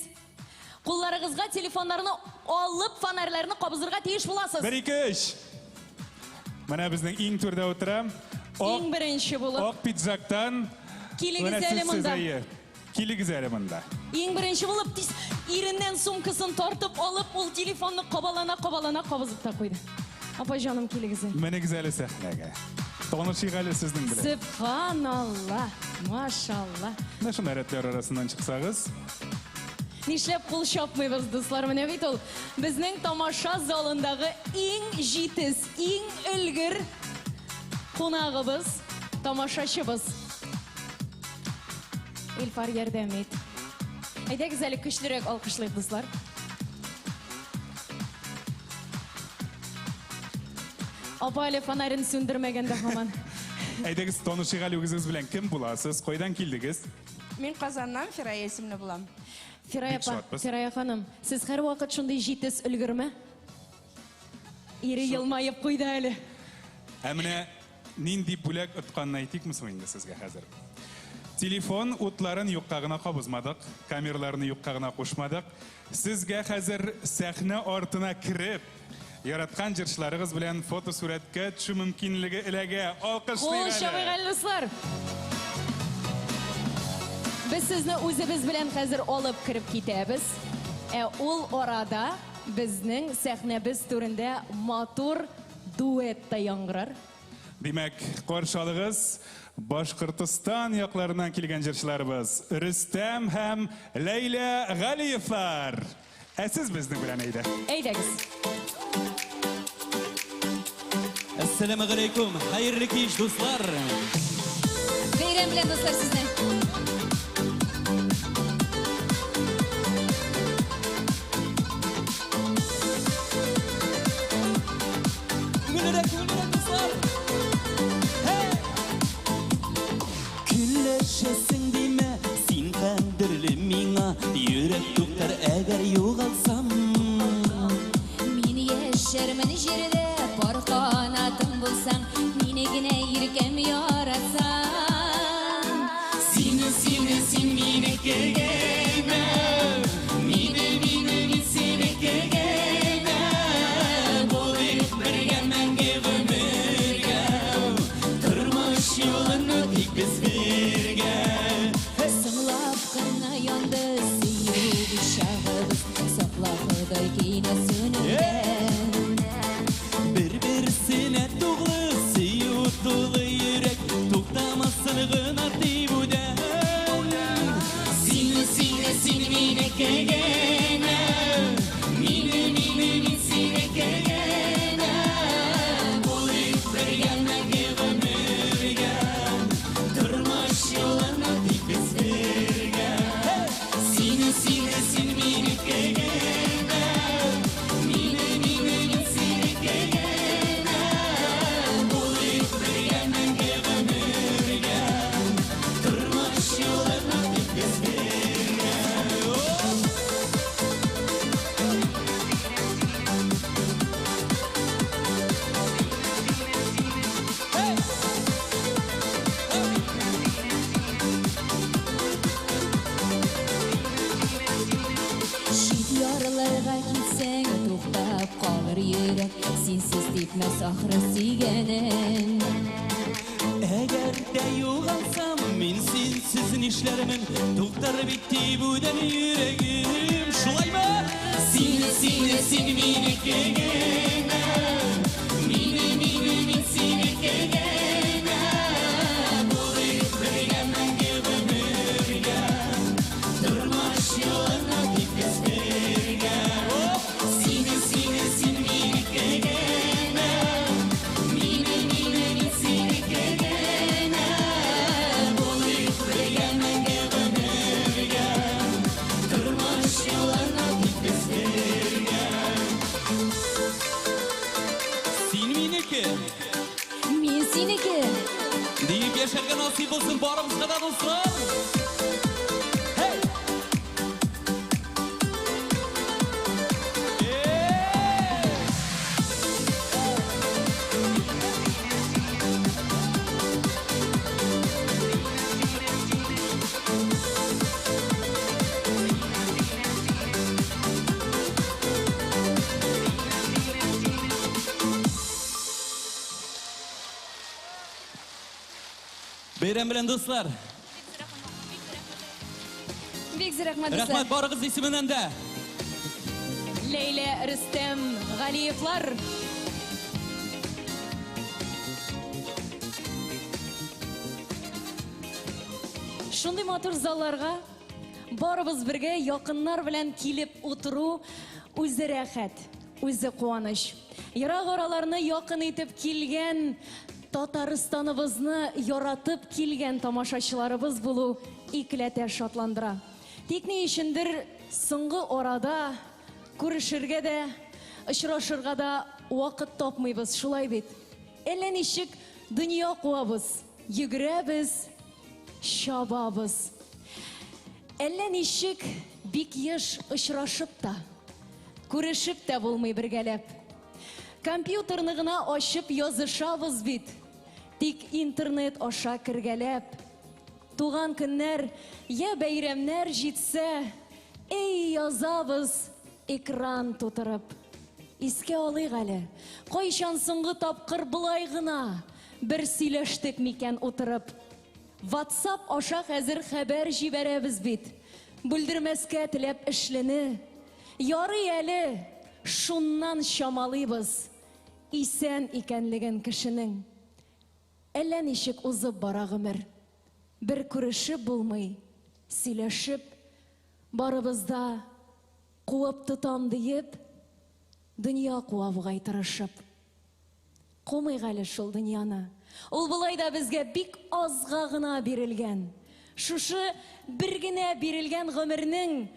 кулларыгызга телефоннарны алып фонарьларны кабызырга тиеш буласыз. 1, 2, 3. Менә безнең иң түрдә утырам. Иң беренче булып, Ак пиджактан. килегез әле монда. Килегез әле монда. Иң беренче булып, тиз иреннән сумкасын тартып алып, ул телефонны кабалана кабызып та куйды. Апа җаным, килегез. Менегез әле сәхнәгә. Танышыйк әле сезнең белән. Субханалла, машалла. Менә шуны рәтләр арасыннан чыксагыз. Нишләп кул чапмыйбыз, дуслар? Менә бит ул безнең тамаша залындагы иң җитез, иң өлгер кунагыбыз, тамашачыбыз. Илфар, ярдәм ит. Әйдәгез әле көчлерәк алкышлыйк, дуслар. Апа әле фонарен сүндермәгәндә һаман. Әйдәгез, танышыйк әле үзегез белән. Кем буласыз? Кайдан килдегез? Мин Казаннан Фирая исемле булам. Фирая Бик шатбыз. Фирая ханым, сез һәр вакыт шундый җитез өлгерме? Ире елмаеп куйды әле. Ә менә нинди бүләк отканны әйтикме соң инде сезгә хәзер? Телефон утларын юкка гына кабызмадык, камераларны юкка гына кушмадык. Сезгә хәзер сәхнә артына кирип, яраткан җырчыларыгыз белән фотосурәткә төшү мөмкинлеге эләгә. Кул чабыйк Алкышлыйк. әле, дуслар. Без сезне үзебез белән хәзер алып кирип китәбез. Ул арада безнең сәхнәбез түрендә матур дуэт та яңгырар. Димәк, каршы алыгыз Башкортстан якларыннан килгән җырчыларыбыз Рөстәм һәм Ләйлә Галиевлар. Ә сез безнең белән әйдә. Әйдәгез. Ассаламу алейкум, хәерле кич, дуслар. Бәйрәм белән, дуслар, сезне. Күңелрәк, дуслар. Күләшәсең димә, син кадерле миңа, йөрәк туктар әгәр югалсам. Мин яшәрмен җирдә, пар канатым булсаң, мине генә иркәм яратсаң. Син минекегә, мине синекегә, булыйк бергә мәңге гомергә. bilmez ahırı süygenen. Eğer de yoğalsam min sizin işlerimin Tuktar bitti budan yüreğim Şulay mı? Sini minik gegene Mini sini gegene Bulayıp birgemen gibi birge Durmuş yoluna gitmez birge Sini minik gegene Mini sini gegene Bulayıp birgemen gibi birge Durmuş yoluna gitmez birge Sin miniki Min seniki. deyip yaşarga nasip olsun barımızga da dostlar. Hey! Beyram bilen dostlar. Bek rahmat dostlar. Rahmat barıgız isminden de. Leyla Rüstem Galiyevlar. Шундай матур залларга барыбыз бергә якыннар белән килеп утыру үзе рәхәт, үзе куаныч. Ерак араларны якын итеп килгән Татарстаныбызны яратып килгән тамашачыларыбыз булу икеләтә шатландыра. Тик ни өчендер соңгы арада күрешергә дә, очрашырга да вакыт тапмыйбыз, шулай бит. Әллә ничек дөнья куабыз, йөгерәбез, шабабыз. Әллә ничек бик еш очрашып та, күрешеп тә булмый бергәләп. Компьютерны гына ачып язышабыз бит, тик интернет аша кергәләп. Туган көннәр, я бәйрәмнәр җитсә, эй язабыз экран тутырып. Искә алыйк әле, кайчан соңгы тапкыр булай гына бер сөйләштек микән утырып. WhatsApp аша хәзер хәбәр җибәрәбез бит, бүлдермәскә теләп эшлене. Ярый әле, шуннан чамалыйбыз исән икәнлеген кешенең. Әллә ничек узып бара гомер, бер күрешеп булмый, сөйләшеп, барыбызда куып тотам диеп, дөнья куабыгай тырышып. Кумыйк әле шул дөньяны. Ул булай да безгә бик азга гына бирелгән. Шушы бер генә бирелгән гомернең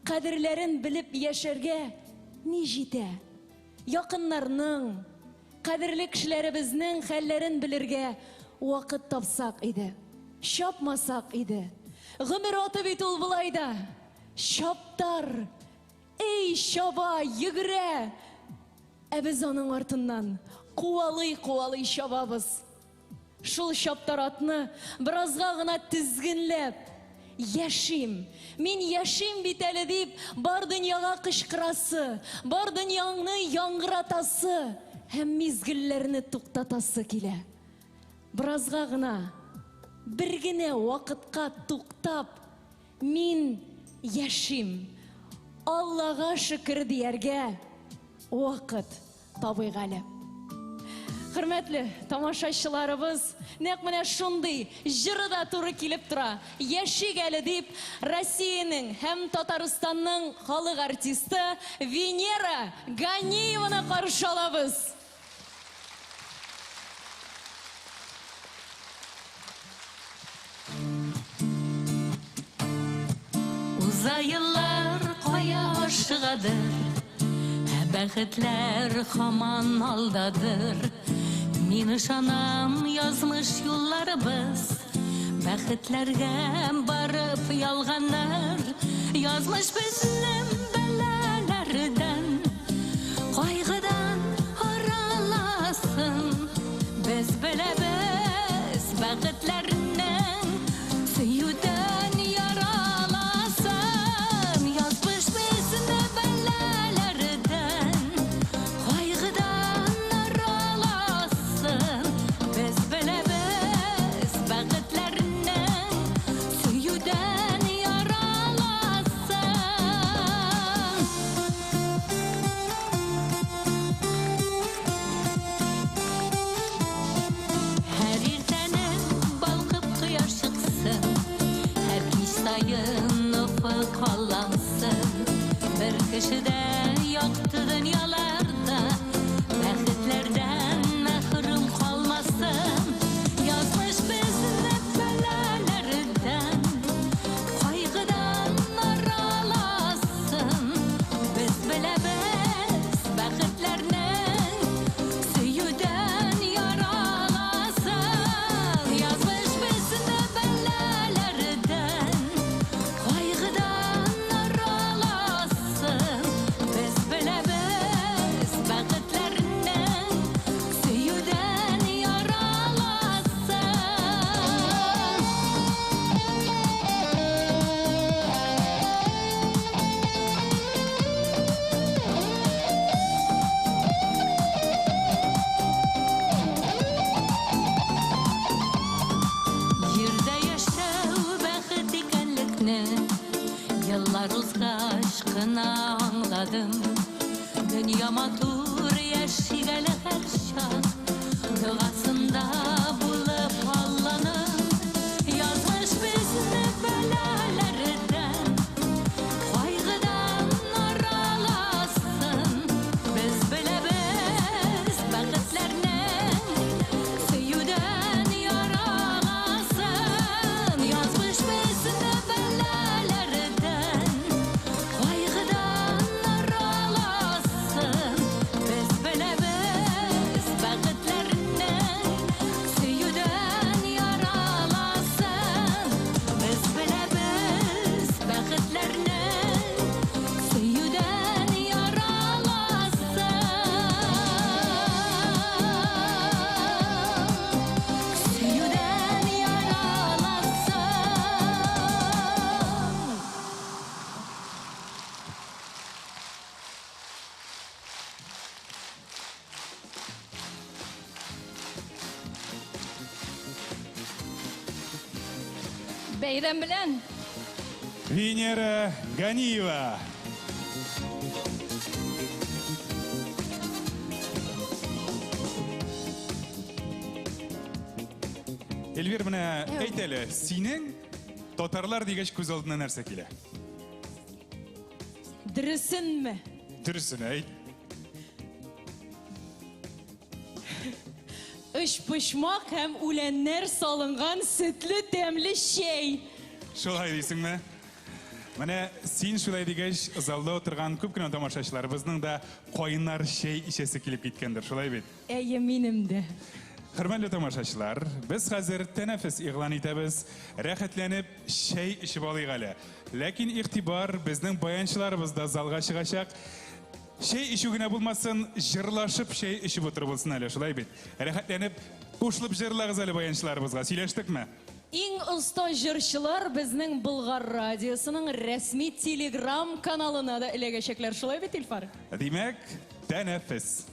кадерләрен белеп яшәргә ни җитә? Якыннарның, кадерле кешеләребезнең хәлләрен белергә вакыт тапсак иде. Чапмасак иде. Гомер аты бит ул булай да. Чаптар, эй чаба, йөгерә. Ә без аның артыннан куалый чабабыз. Шул чаптар атны биразга гына тизгенләп, яшим, мин яшим бит әле дип, бар дөньяга кычкырасы, бар дөньяңны яңгыратасы һәм мизгелләрне туктатасы килә. Биразга гына, бер генә вакытка туктап, мин яшим, Аллага шөкер дияргә вакыт табыйк әле. Хөрмәтле тамашачыларыбыз, нәкъ менә шундый җырда туры килеп тора. Яшик әле дип, Россиянең һәм Татарстанның халык артисты Венера Ганиеваны каршы алабыз. Уза еллар кая ашыгадыр, бәхетләр һаман алдадыр. Мин ышанам язмыш юлларыбыз, бәхетләргә барып ялганнар. Язмыш безнең бәлаләрдән, кайгыдан араласын. Без беләбез бәхетләрнең сөюдән яраласын. Язмыш безнең бәлаләрдән, кайгыдан араласын. kişide yoktu dünyalarda Bәхетlerden mahrum kalmasın Yazmış bizni belalardan Kaygıdan aralasın Biz bilemiz bәхетlerden Süyüden yaralasın Yazmış bizni belalardan Kaygıdan aralasın Biz bilemiz bәхетlerden Süyüden yaralasın Yerde yaşav bәхет ikenlikni Yıllar uzgaç kına anladım Dünya matur yaşigali her şan Duasında bulup Allah'ın Yazmış bizni belalardan Kaygıdan aralasın Biz bilemiz bәхетlerden Süyüden yaralasın Yazmış bizni belalardan Kaygıdan aralasın Biz bilemiz bәхетlerden Süyüden yaralasın Biz bilemiz bәхетlerden Süyüden yaralasın Süyüden yaralasın Бәйрәм белән Венера Ганиева. Эльвир, менә әйт әле, синең татарлар дигәч күз алдына нәрсә килә? дөресенме? Дөресен әйт. Үч пышмак һәм үләннәр салынган сөтле тәмле чәй. Шулай дисеңме? Менә син шулай дигәч, залда отырган күп кенә тамашачыларыбызның да кайнар чәй ичәсе килеп киткәндер, шулай бит? Әйе, минем дә. Хөрмәтле тамашачылар, без хәзер тәнәфес игълан итәбез, рәхәтләнеп чәй ичеп алыйк әле. Ләкин игътибар, безнең баянчыларыбыз да залга чыгачак. Чәй ичү генә булмасын, җырлашып чәй ичеп утырып булсын әле, шулай бит? Рәхәтләнеп кушылып җырлагыз әле баянчыларыбызга. Сөйләштекме? Иң оста җырчылар безнең Болгар радиосының рәсми телеграм каналына да эләгәчәкләр, шулай бит, Илфар? Димәк, тәнәфес.